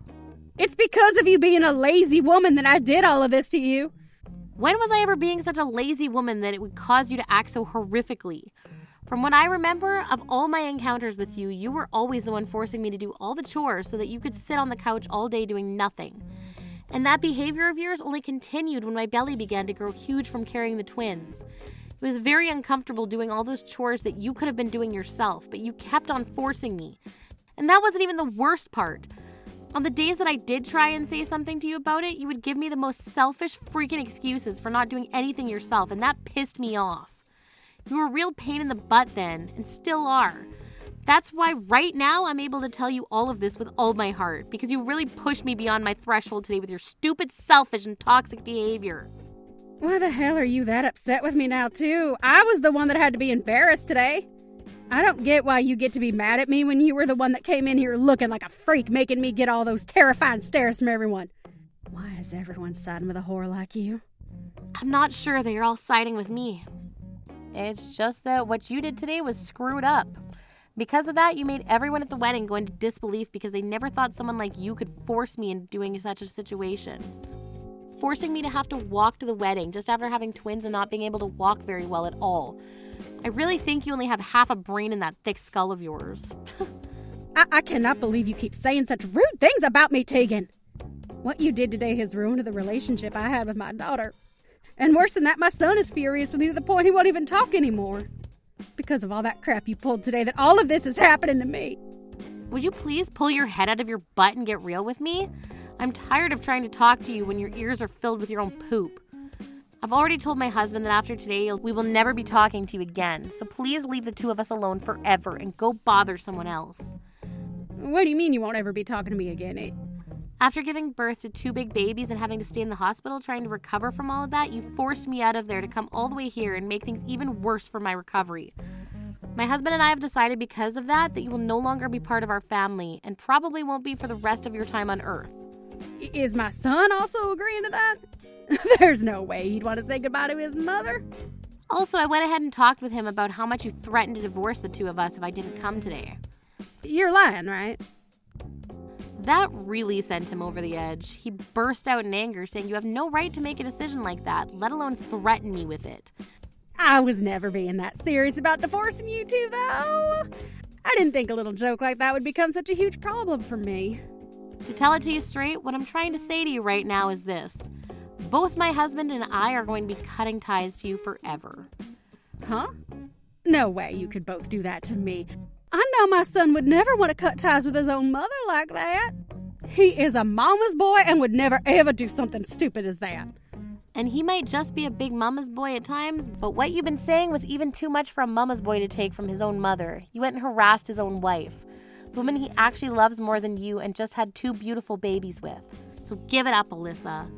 It's because of you being a lazy woman that I did all of this to you. When was I ever being such a lazy woman that it would cause you to act so horrifically? From what I remember, of all my encounters with you, you were always the one forcing me to do all the chores so that you could sit on the couch all day doing nothing. And that behavior of yours only continued when my belly began to grow huge from carrying the twins. It was very uncomfortable doing all those chores that you could have been doing yourself, but you kept on forcing me. And that wasn't even the worst part. On the days that I did try and say something to you about it, you would give me the most selfish freaking excuses for not doing anything yourself, and that pissed me off. You were a real pain in the butt then, and still are. That's why right now I'm able to tell you all of this with all my heart, because you really pushed me beyond my threshold today with your stupid, selfish, and toxic behavior. Why the hell are you that upset with me now, too? I was the one that had to be embarrassed today. I don't get why you get to be mad at me when you were the one that came in here looking like a freak, making me get all those terrifying stares from everyone. Why is everyone siding with a whore like you? I'm not sure that you're all siding with me. It's just that what you did today was screwed up. Because of that, you made everyone at the wedding go into disbelief because they never thought someone like you could force me into doing such a situation. Forcing me to have to walk to the wedding just after having twins and not being able to walk very well at all. I really think you only have half a brain in that thick skull of yours. I cannot believe you keep saying such rude things about me, Tegan. What you did today has ruined the relationship I had with my daughter. And worse than that, my son is furious with me to the point he won't even talk anymore. Because of all that crap you pulled today, that all of this is happening to me. Would you please pull your head out of your butt and get real with me? I'm tired of trying to talk to you when your ears are filled with your own poop. I've already told my husband that after today, we will never be talking to you again. So please leave the two of us alone forever and go bother someone else. What do you mean you won't ever be talking to me again? After giving birth to 2 big babies and having to stay in the hospital trying to recover from all of that, you forced me out of there to come all the way here and make things even worse for my recovery. My husband and I have decided because of that you will no longer be part of our family and probably won't be for the rest of your time on Earth. Is my son also agreeing to that? There's no way he'd want to say goodbye to his mother. Also, I went ahead and talked with him about how much you threatened to divorce the two of us if I didn't come today. You're lying, right? That really sent him over the edge. He burst out in anger, saying you have no right to make a decision like that, let alone threaten me with it. I was never being that serious about divorcing you two, though. I didn't think a little joke like that would become such a huge problem for me. To tell it to you straight, what I'm trying to say to you right now is this. Both my husband and I are going to be cutting ties to you forever. Huh? No way you could both do that to me. I know my son would never want to cut ties with his own mother like that. He is a mama's boy and would never ever do something stupid as that. And he might just be a big mama's boy at times, but what you've been saying was even too much for a mama's boy to take from his own mother. You went and harassed his own wife, the woman he actually loves more than you and just had 2 beautiful babies with. So give it up, Alyssa.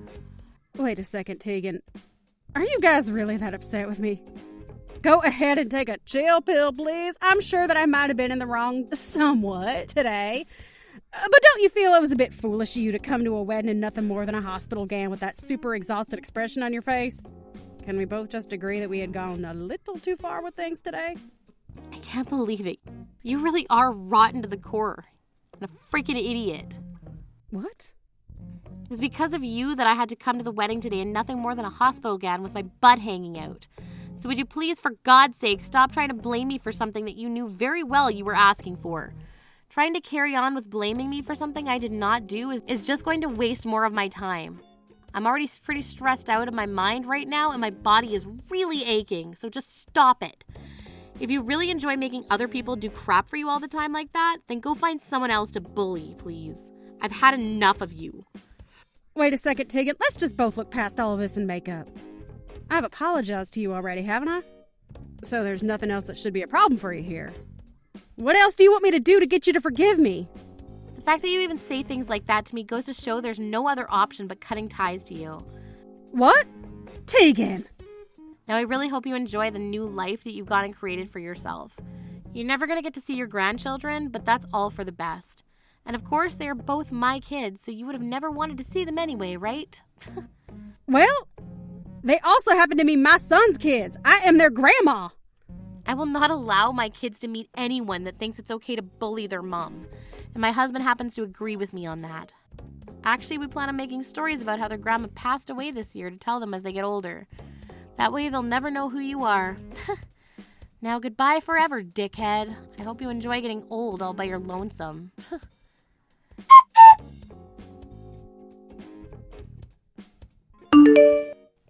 Wait a second, Tegan. Are you guys really that upset with me? Go ahead and take a chill pill, please. I'm sure that I might have been in the wrong somewhat today. But don't you feel it was a bit foolish of you to come to a wedding in nothing more than a hospital gown with that super exhausted expression on your face? Can we both just agree that we had gone a little too far with things today? I can't believe it. You really are rotten to the core. And a freaking idiot. What? It was because of you that I had to come to the wedding today in nothing more than a hospital gown with my butt hanging out. So would you please, for God's sake, stop trying to blame me for something that you knew very well you were asking for. Trying to carry on with blaming me for something I did not do is just going to waste more of my time. I'm already pretty stressed out in my mind right now, and my body is really aching, so just stop it. If you really enjoy making other people do crap for you all the time like that, then go find someone else to bully, please. I've had enough of you. Wait a second, Tegan. Let's just both look past all of this and make up. I've apologized to you already, haven't I? So there's nothing else that should be a problem for you here. What else do you want me to do to get you to forgive me? The fact that you even say things like that to me goes to show there's no other option but cutting ties to you. What? Tegan! Now, I really hope you enjoy the new life that you've got and created for yourself. You're never going to get to see your grandchildren, but that's all for the best. And of course, they are both my kids, so you would have never wanted to see them anyway, right? Well, they also happen to be my son's kids. I am their grandma. I will not allow my kids to meet anyone that thinks it's okay to bully their mom. And my husband happens to agree with me on that. Actually, we plan on making stories about how their grandma passed away this year to tell them as they get older. That way they'll never know who you are. Now goodbye forever, dickhead. I hope you enjoy getting old all by your lonesome.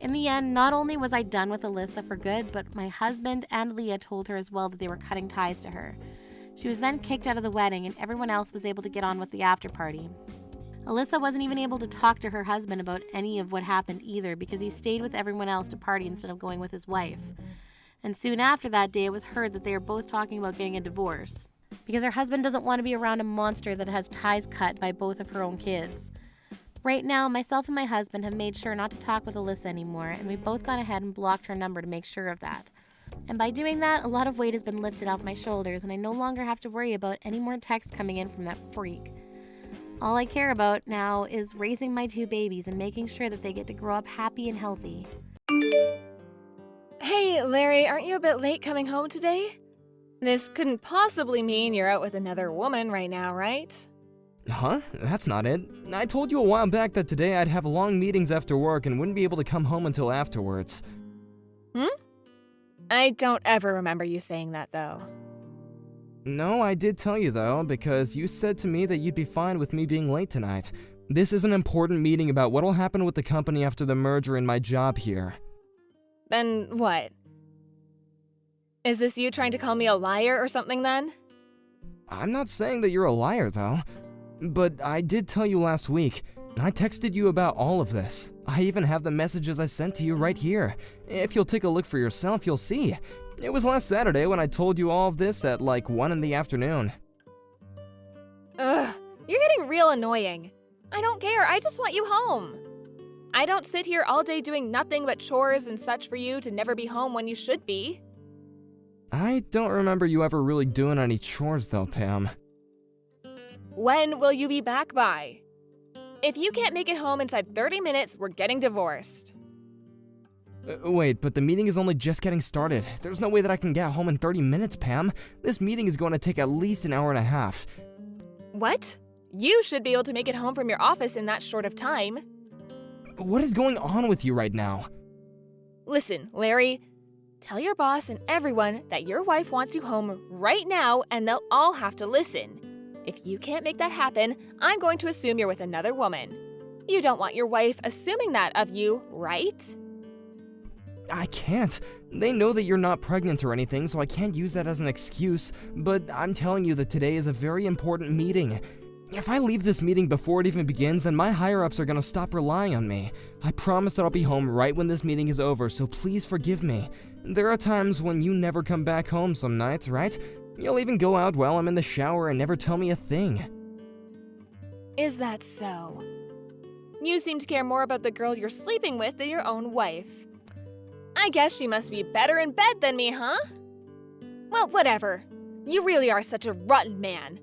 In the end, not only was I done with Alyssa for good, but my husband and Leah told her as well that they were cutting ties to her. She was then kicked out of the wedding, and everyone else was able to get on with the after party. Alyssa wasn't even able to talk to her husband about any of what happened either, because he stayed with everyone else to party instead of going with his wife. And soon after that day, it was heard that they are both talking about getting a divorce, because her husband doesn't want to be around a monster that has ties cut by both of her own kids. Right now, myself and my husband have made sure not to talk with Alyssa anymore, and we've both gone ahead and blocked her number to make sure of that. And by doing that, a lot of weight has been lifted off my shoulders, and I no longer have to worry about any more texts coming in from that freak. All I care about now is raising my 2 babies and making sure that they get to grow up happy and healthy. Hey, Larry, aren't you a bit late coming home today? This couldn't possibly mean you're out with another woman right now, right? Huh? That's not it. I told you a while back that today I'd have long meetings after work and wouldn't be able to come home until afterwards. I don't ever remember you saying that, though. No, I did tell you though, because you said to me that you'd be fine with me being late tonight. This is an important meeting about what'll happen with the company after the merger and my job here. Then what? Is this you trying to call me a liar or something then? I'm not saying that you're a liar though. But I did tell you last week. I texted you about all of this. I even have the messages I sent to you right here. If you'll take a look for yourself, you'll see. It was last Saturday when I told you all of this at like 1 in the afternoon. Ugh, you're getting real annoying. I don't care, I just want you home. I don't sit here all day doing nothing but chores and such for you to never be home when you should be. I don't remember you ever really doing any chores though, Pam. When will you be back by? If you can't make it home inside 30 minutes, we're getting divorced. Wait, but the meeting is only just getting started. There's no way that I can get home in 30 minutes, Pam. This meeting is going to take at least an hour and a half. What? You should be able to make it home from your office in that short of time. What is going on with you right now? Listen, Larry, tell your boss and everyone that your wife wants you home right now and they'll all have to listen. If you can't make that happen, I'm going to assume you're with another woman. You don't want your wife assuming that of you, right? I can't. They know that you're not pregnant or anything, so I can't use that as an excuse, but I'm telling you that today is a very important meeting. If I leave this meeting before it even begins, then my higher-ups are gonna stop relying on me. I promise that I'll be home right when this meeting is over, so please forgive me. There are times when you never come back home some nights, right? You'll even go out while I'm in the shower and never tell me a thing. Is that so? You seem to care more about the girl you're sleeping with than your own wife. I guess she must be better in bed than me, huh? Well, whatever. You really are such a rotten man.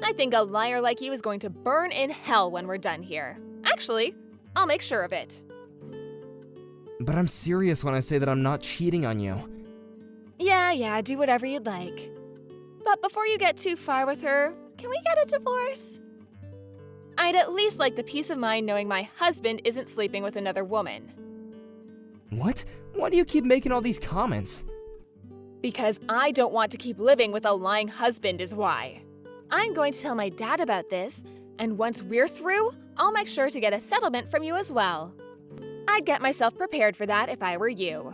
I think a liar like you is going to burn in hell when we're done here. Actually, I'll make sure of it. But I'm serious when I say that I'm not cheating on you. Yeah, do whatever you'd like. But before you get too far with her, can we get a divorce? I'd at least like the peace of mind knowing my husband isn't sleeping with another woman. What? Why do you keep making all these comments? Because I don't want to keep living with a lying husband is why. I'm going to tell my dad about this, and once we're through, I'll make sure to get a settlement from you as well. I'd get myself prepared for that if I were you.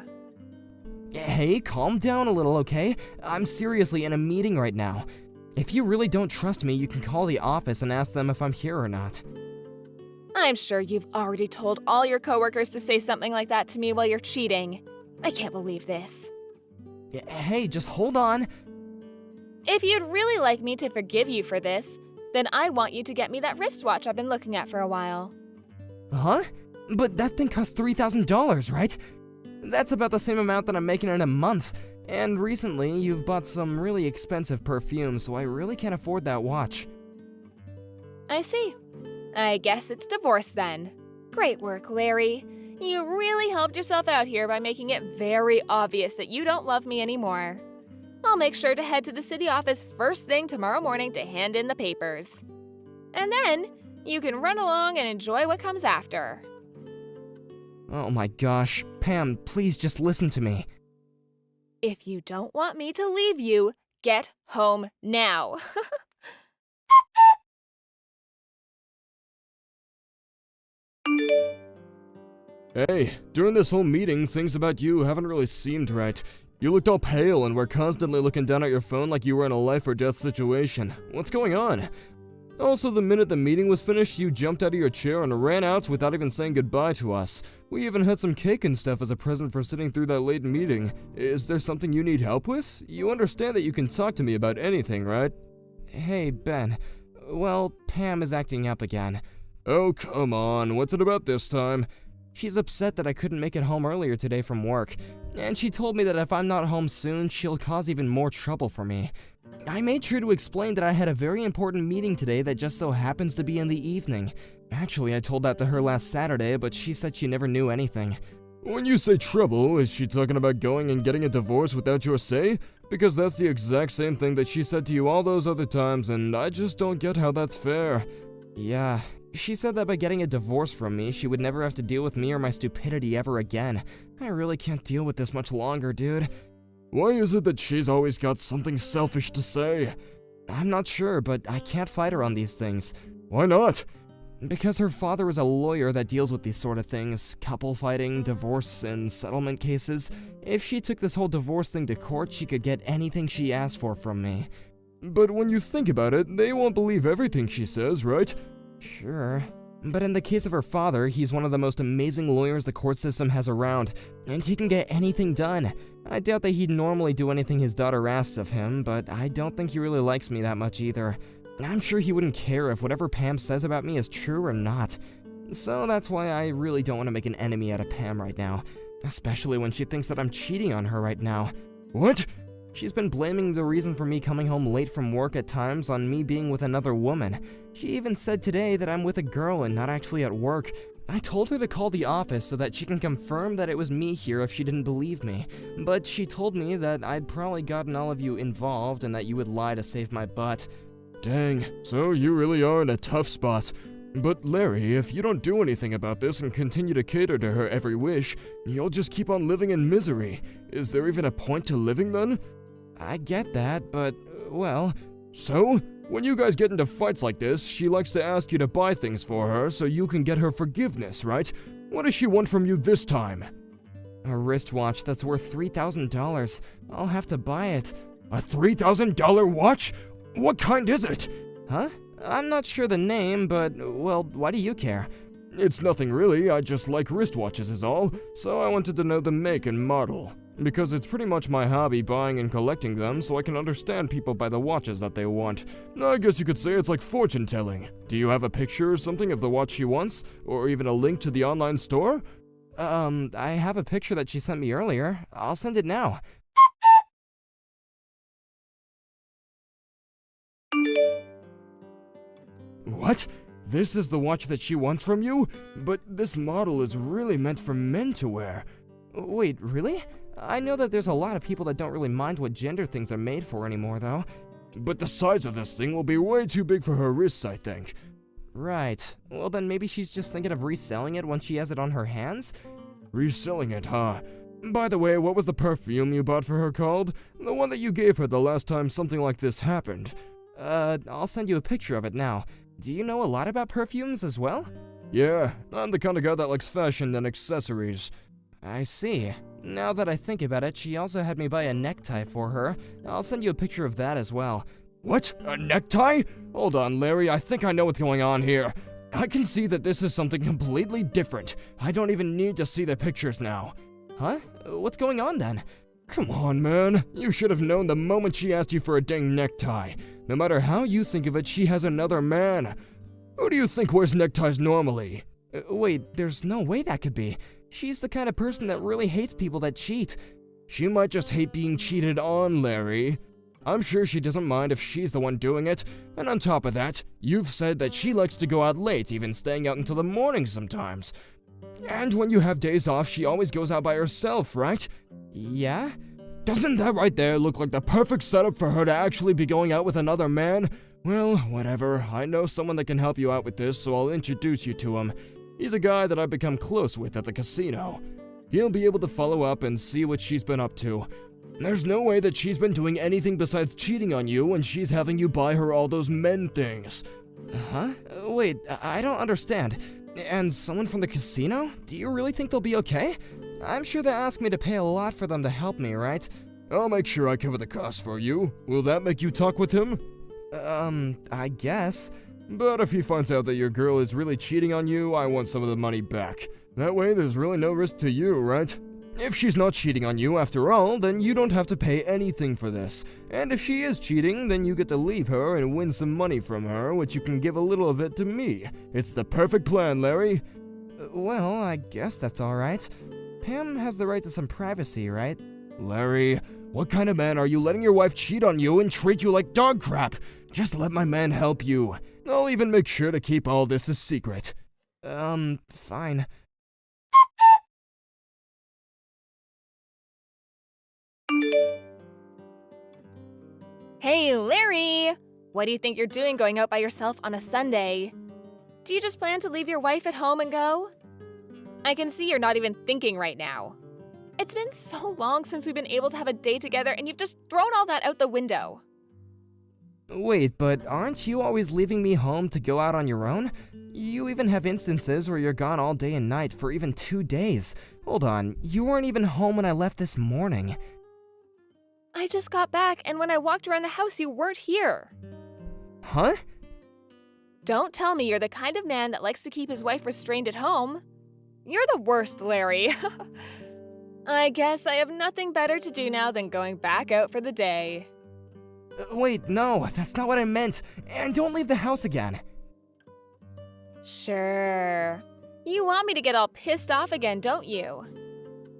Hey, calm down a little, okay? I'm seriously in a meeting right now. If you really don't trust me, you can call the office and ask them if I'm here or not. I'm sure you've already told all your coworkers to say something like that to me while you're cheating. I can't believe this. Hey, just hold on. If you'd really like me to forgive you for this, then I want you to get me that wristwatch I've been looking at for a while. Huh? But that thing costs $3,000, right? That's about the same amount that I'm making in a month. And recently, you've bought some really expensive perfume, so I really can't afford that watch. I see. I guess it's divorce then. Great work, Larry. You really helped yourself out here by making it very obvious that you don't love me anymore. I'll make sure to head to the city office first thing tomorrow morning to hand in the papers. And then, you can run along and enjoy what comes after. Oh my gosh. Pam, please just listen to me. If you don't want me to leave you, get home now. Hey, during this whole meeting, things about you haven't really seemed right. You looked all pale and were constantly looking down at your phone like you were in a life or death situation. What's going on? Also, the minute the meeting was finished, you jumped out of your chair and ran out without even saying goodbye to us. We even had some cake and stuff as a present for sitting through that late meeting. Is there something you need help with? You understand that you can talk to me about anything, right? Hey, Ben. Well, Pam is acting up again. Oh, come on. What's it about this time? She's upset that I couldn't make it home earlier today from work, and she told me that if I'm not home soon, she'll cause even more trouble for me. I made sure to explain that I had a very important meeting today that just so happens to be in the evening. Actually, I told that to her last Saturday, but she said she never knew anything. When you say trouble, is she talking about going and getting a divorce without your say? Because that's the exact same thing that she said to you all those other times, and I just don't get how that's fair. Yeah. She said that by getting a divorce from me, she would never have to deal with me or my stupidity ever again. I really can't deal with this much longer, dude. Why is it that she's always got something selfish to say? I'm not sure, but I can't fight her on these things. Why not? Because her father is a lawyer that deals with these sort of things, couple fighting, divorce, and settlement cases. If she took this whole divorce thing to court, she could get anything she asked for from me. But when you think about it, they won't believe everything she says, right? Sure. But in the case of her father, he's one of the most amazing lawyers the court system has around, and he can get anything done. I doubt that he'd normally do anything his daughter asks of him, but I don't think he really likes me that much either. I'm sure he wouldn't care if whatever Pam says about me is true or not. So that's why I really don't want to make an enemy out of Pam right now, especially when she thinks that I'm cheating on her right now. What? She's been blaming the reason for me coming home late from work at times on me being with another woman. She even said today that I'm with a girl and not actually at work. I told her to call the office so that she can confirm that it was me here if she didn't believe me. But she told me that I'd probably gotten all of you involved and that you would lie to save my butt. Dang, so you really are in a tough spot. But Larry, if you don't do anything about this and continue to cater to her every wish, you'll just keep on living in misery. Is there even a point to living then? I get that, but, well... So? When you guys get into fights like this, she likes to ask you to buy things for her so you can get her forgiveness, right? What does she want from you this time? A wristwatch that's worth $3,000. I'll have to buy it. A $3,000 watch? What kind is it? Huh? I'm not sure the name, but, well, why do you care? It's nothing really, I just like wristwatches is all, so I wanted to know the make and model. Because it's pretty much my hobby buying and collecting them, so I can understand people by the watches that they want. I guess you could say it's like fortune telling. Do you have a picture or something of the watch she wants? Or even a link to the online store? I have a picture that she sent me earlier. I'll send it now. What? This is the watch that she wants from you? But this model is really meant for men to wear. Wait, really? I know that there's a lot of people that don't really mind what gender things are made for anymore, though. But the size of this thing will be way too big for her wrists, I think. Right. Well, then maybe she's just thinking of reselling it once she has it on her hands? Reselling it, huh? By the way, what was the perfume you bought for her called? The one that you gave her the last time something like this happened. I'll send you a picture of it now. Do you know a lot about perfumes as well? Yeah, I'm the kind of guy that likes fashion and accessories. I see. Now that I think about it, she also had me buy a necktie for her. I'll send you a picture of that as well. What? A necktie? Hold on, Larry, I think I know what's going on here. I can see that this is something completely different. I don't even need to see the pictures now. Huh? What's going on then? Come on, man. You should have known the moment she asked you for a dang necktie. No matter how you think of it, she has another man. Who do you think wears neckties normally? Wait, there's no way that could be. She's the kind of person that really hates people that cheat. She might just hate being cheated on, Larry. I'm sure she doesn't mind if she's the one doing it, and on top of that, you've said that she likes to go out late, even staying out until the morning sometimes. And when you have days off, she always goes out by herself, right? Yeah? Doesn't that right there look like the perfect setup for her to actually be going out with another man? Well, whatever. I know someone that can help you out with this, so I'll introduce you to him. He's a guy that I've become close with at the casino. He'll be able to follow up and see what she's been up to. There's no way that she's been doing anything besides cheating on you when she's having you buy her all those men things. Huh? Wait, I don't understand. And someone from the casino? Do you really think they'll be okay? I'm sure they asked me to pay a lot for them to help me, right? I'll make sure I cover the cost for you. Will that make you talk with him? I guess. But if he finds out that your girl is really cheating on you, I want some of the money back. That way, there's really no risk to you, right? If she's not cheating on you after all, then you don't have to pay anything for this. And if she is cheating, then you get to leave her and win some money from her, which you can give a little of it to me. It's the perfect plan, Larry. Well, I guess that's alright. Pam has the right to some privacy, right? Larry, what kind of man are you letting your wife cheat on you and treat you like dog crap? Just let my man help you. I'll even make sure to keep all this a secret. Fine. Hey, Larry! What do you think you're doing going out by yourself on a Sunday? Do you just plan to leave your wife at home and go? I can see you're not even thinking right now. It's been so long since we've been able to have a day together and you've just thrown all that out the window. Wait, but aren't you always leaving me home to go out on your own? You even have instances where you're gone all day and night for even 2 days. Hold on, you weren't even home when I left this morning. I just got back, and when I walked around the house, you weren't here. Huh? Don't tell me you're the kind of man that likes to keep his wife restrained at home. You're the worst, Larry. I guess I have nothing better to do now than going back out for the day. Wait, no, that's not what I meant. And don't leave the house again. Sure. You want me to get all pissed off again, don't you?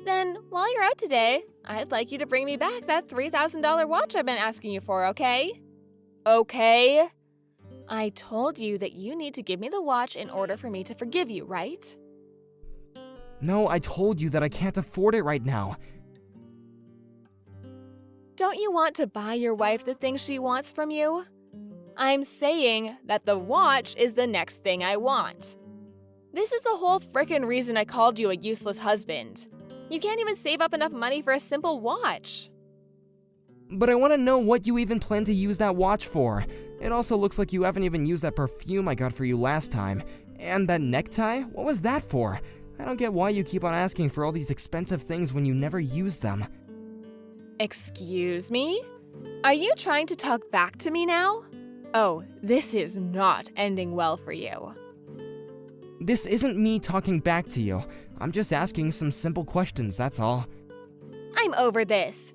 Then, while you're out today, I'd like you to bring me back that $3,000 watch I've been asking you for, okay? Okay? I told you that you need to give me the watch in order for me to forgive you, right? No, I told you that I can't afford it right now. Don't you want to buy your wife the things she wants from you? I'm saying that the watch is the next thing I want. This is the whole frickin' reason I called you a useless husband. You can't even save up enough money for a simple watch. But I want to know what you even plan to use that watch for. It also looks like you haven't even used that perfume I got for you last time. And that necktie? What was that for? I don't get why you keep on asking for all these expensive things when you never use them. Excuse me? Are you trying to talk back to me now? Oh, this is not ending well for you. This isn't me talking back to you. I'm just asking some simple questions, that's all. I'm over this.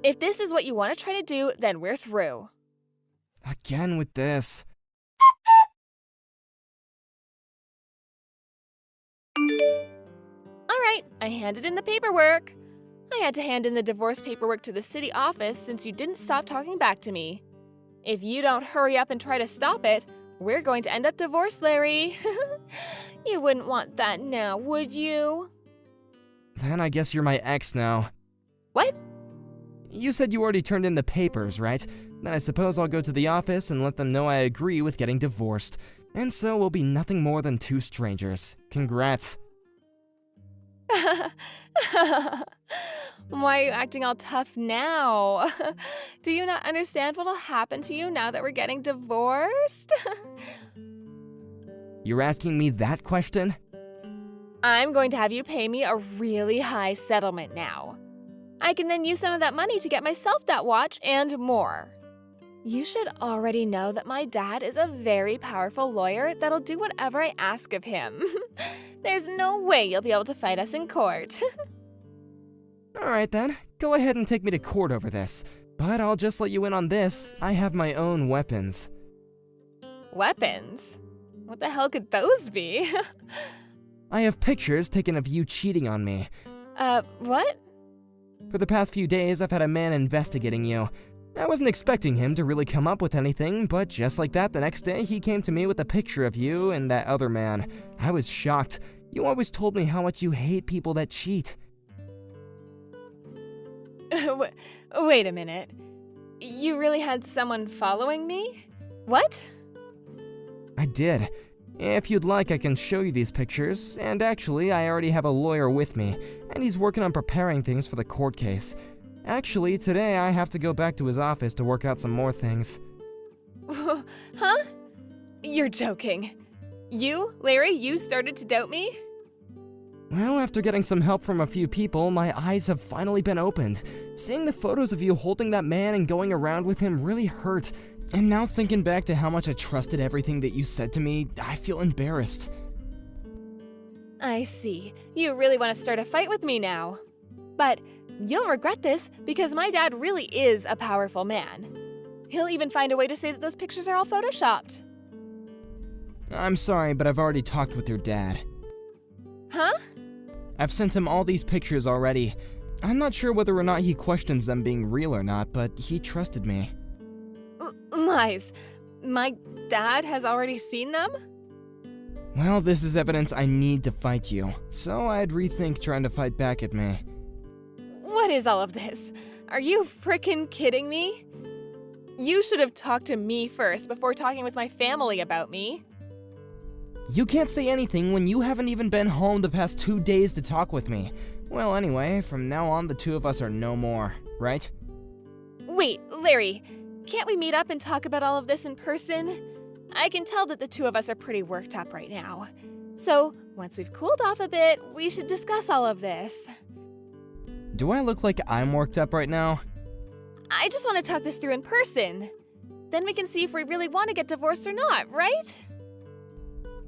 If this is what you want to try to do, then we're through. Again with this. All right, I handed in the paperwork. I had to hand in the divorce paperwork to the city office since you didn't stop talking back to me. If you don't hurry up and try to stop it, we're going to end up divorced, Larry. You wouldn't want that now, would you? Then I guess you're my ex now. What? You said you already turned in the papers, right? Then I suppose I'll go to the office and let them know I agree with getting divorced. And so we'll be nothing more than 2 strangers. Congrats. Why are you acting all tough now? Do you not understand what'll happen to you now that we're getting divorced? You're asking me that question? I'm going to have you pay me a really high settlement now. I can then use some of that money to get myself that watch and more. You should already know that my dad is a very powerful lawyer that'll do whatever I ask of him. There's no way you'll be able to fight us in court. Alright then, go ahead and take me to court over this. But I'll just let you in on this, I have my own weapons. Weapons? What the hell could those be? I have pictures taken of you cheating on me. What? For the past few days, I've had a man investigating you. I wasn't expecting him to really come up with anything, but just like that, the next day he came to me with a picture of you and that other man. I was shocked. You always told me how much you hate people that cheat. Wait a minute. You really had someone following me? What? I did. If you'd like, I can show you these pictures, and actually, I already have a lawyer with me, and he's working on preparing things for the court case. Actually, today I have to go back to his office to work out some more things. Huh? You're joking. Larry, you started to doubt me? Well, after getting some help from a few people, my eyes have finally been opened. Seeing the photos of you holding that man and going around with him really hurt. And now thinking back to how much I trusted everything that you said to me, I feel embarrassed. I see. You really want to start a fight with me now. But you'll regret this because my dad really is a powerful man. He'll even find a way to say that those pictures are all photoshopped. I'm sorry, but I've already talked with your dad. Huh? I've sent him all these pictures already. I'm not sure whether or not he questions them being real or not, but he trusted me. Lies. My dad has already seen them? Well, this is evidence I need to fight you, so I'd rethink trying to fight back at me. What is all of this? Are you frickin' kidding me? You should have talked to me first before talking with my family about me. You can't say anything when you haven't even been home the past 2 days to talk with me. Well, anyway, from now on, the two of us are no more, right? Wait, Larry, can't we meet up and talk about all of this in person? I can tell that the two of us are pretty worked up right now. So, once we've cooled off a bit, we should discuss all of this. Do I look like I'm worked up right now? I just want to talk this through in person. Then we can see if we really want to get divorced or not, right?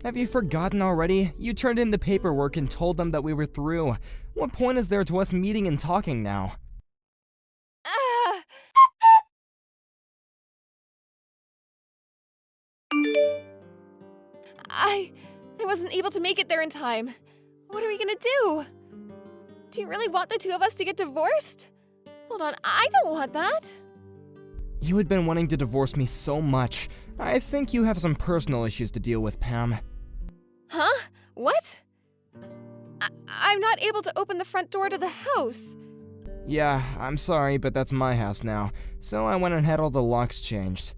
Have you forgotten already? You turned in the paperwork and told them that we were through. What point is there to us meeting and talking now? I wasn't able to make it there in time. What are we gonna do? Do you really want the two of us to get divorced? Hold on, I don't want that. You had been wanting to divorce me so much. I think you have some personal issues to deal with, Pam. Huh? What? I'm not able to open the front door to the house. Yeah, I'm sorry, but that's my house now, so I went and had all the locks changed.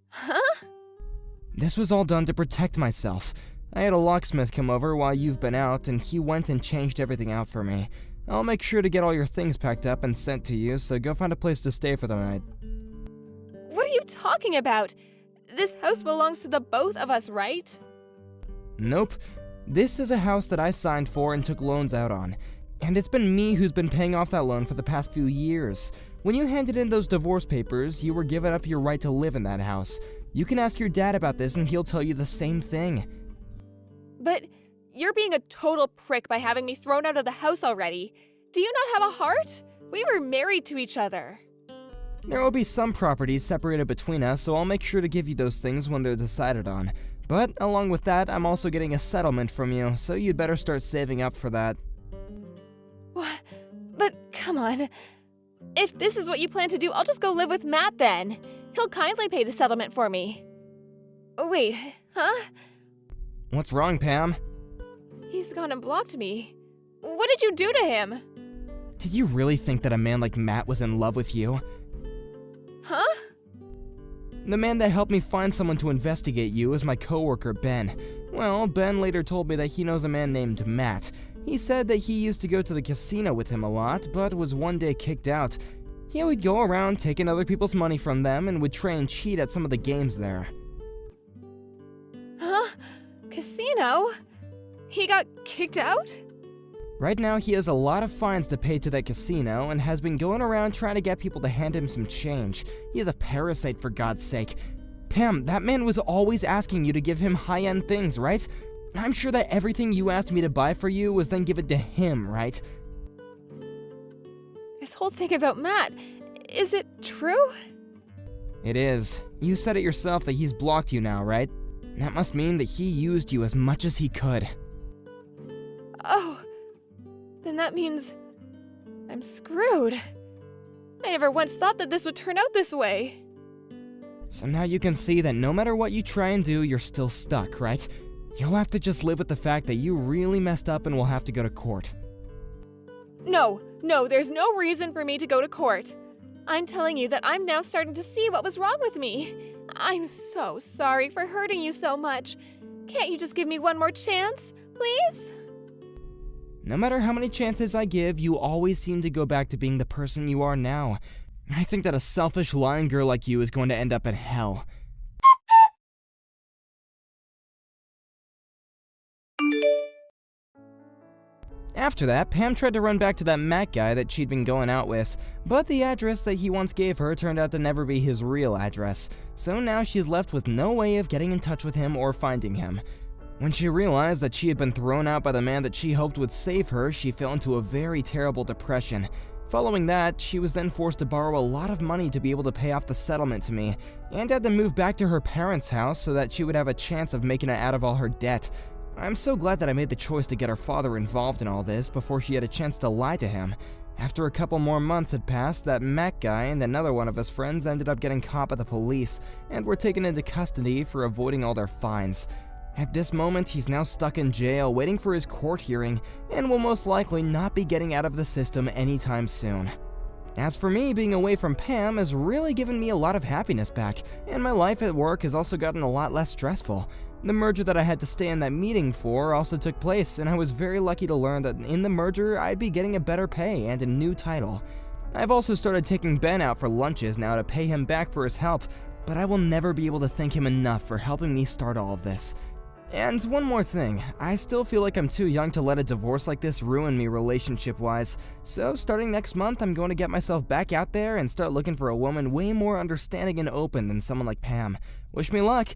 Huh? This was all done to protect myself. I had a locksmith come over while you've been out, and he went and changed everything out for me. I'll make sure to get all your things packed up and sent to you, so go find a place to stay for the night. What are you talking about? This house belongs to the both of us, right? Nope. This is a house that I signed for and took loans out on. And it's been me who's been paying off that loan for the past few years. When you handed in those divorce papers, you were giving up your right to live in that house. You can ask your dad about this and he'll tell you the same thing. But you're being a total prick by having me thrown out of the house already. Do you not have a heart? We were married to each other. There will be some properties separated between us, so I'll make sure to give you those things when they're decided on. But along with that, I'm also getting a settlement from you, so you'd better start saving up for that. What? But come on. If this is what you plan to do, I'll just go live with Matt then. He'll kindly pay the settlement for me. Wait, huh? What's wrong, Pam? He's gone and blocked me. What did you do to him? Did you really think that a man like Matt was in love with you? Huh? The man that helped me find someone to investigate you is my coworker, Ben. Well, Ben later told me that he knows a man named Matt. He said that he used to go to the casino with him a lot, but was one day kicked out. He would go around taking other people's money from them and would try and cheat at some of the games there. Huh? Casino? He got kicked out? Right now, he has a lot of fines to pay to that casino and has been going around trying to get people to hand him some change. He is a parasite, for God's sake. Pam, that man was always asking you to give him high-end things, right? I'm sure that everything you asked me to buy for you was then given to him, right? This whole thing about Matt, is it true? It is. You said it yourself that he's blocked you now, right? That must mean that he used you as much as he could. Oh, then that means I'm screwed. I never once thought that this would turn out this way. So now you can see that no matter what you try and do, you're still stuck, right? You'll have to just live with the fact that you really messed up and will have to go to court. No, there's no reason for me to go to court. I'm telling you that I'm now starting to see what was wrong with me. I'm so sorry for hurting you so much. Can't you just give me one more chance, please? No matter how many chances I give, you always seem to go back to being the person you are now. I think that a selfish, lying girl like you is going to end up in hell. After that, Pam tried to run back to that Matt guy that she'd been going out with, but the address that he once gave her turned out to never be his real address, so now she's left with no way of getting in touch with him or finding him. When she realized that she had been thrown out by the man that she hoped would save her, she fell into a very terrible depression. Following that, she was then forced to borrow a lot of money to be able to pay off the settlement to me, and had to move back to her parents' house so that she would have a chance of making it out of all her debt. I'm so glad that I made the choice to get her father involved in all this before she had a chance to lie to him. After a couple more months had passed, that Matt guy and another one of his friends ended up getting caught by the police and were taken into custody for avoiding all their fines. At this moment, he's now stuck in jail waiting for his court hearing and will most likely not be getting out of the system anytime soon. As for me, being away from Pam has really given me a lot of happiness back, and my life at work has also gotten a lot less stressful. The merger that I had to stay in that meeting for also took place, and I was very lucky to learn that in the merger I'd be getting a better pay and a new title. I've also started taking Ben out for lunches now to pay him back for his help, but I will never be able to thank him enough for helping me start all of this. And one more thing, I still feel like I'm too young to let a divorce like this ruin me relationship-wise, so starting next month I'm going to get myself back out there and start looking for a woman way more understanding and open than someone like Pam. Wish me luck!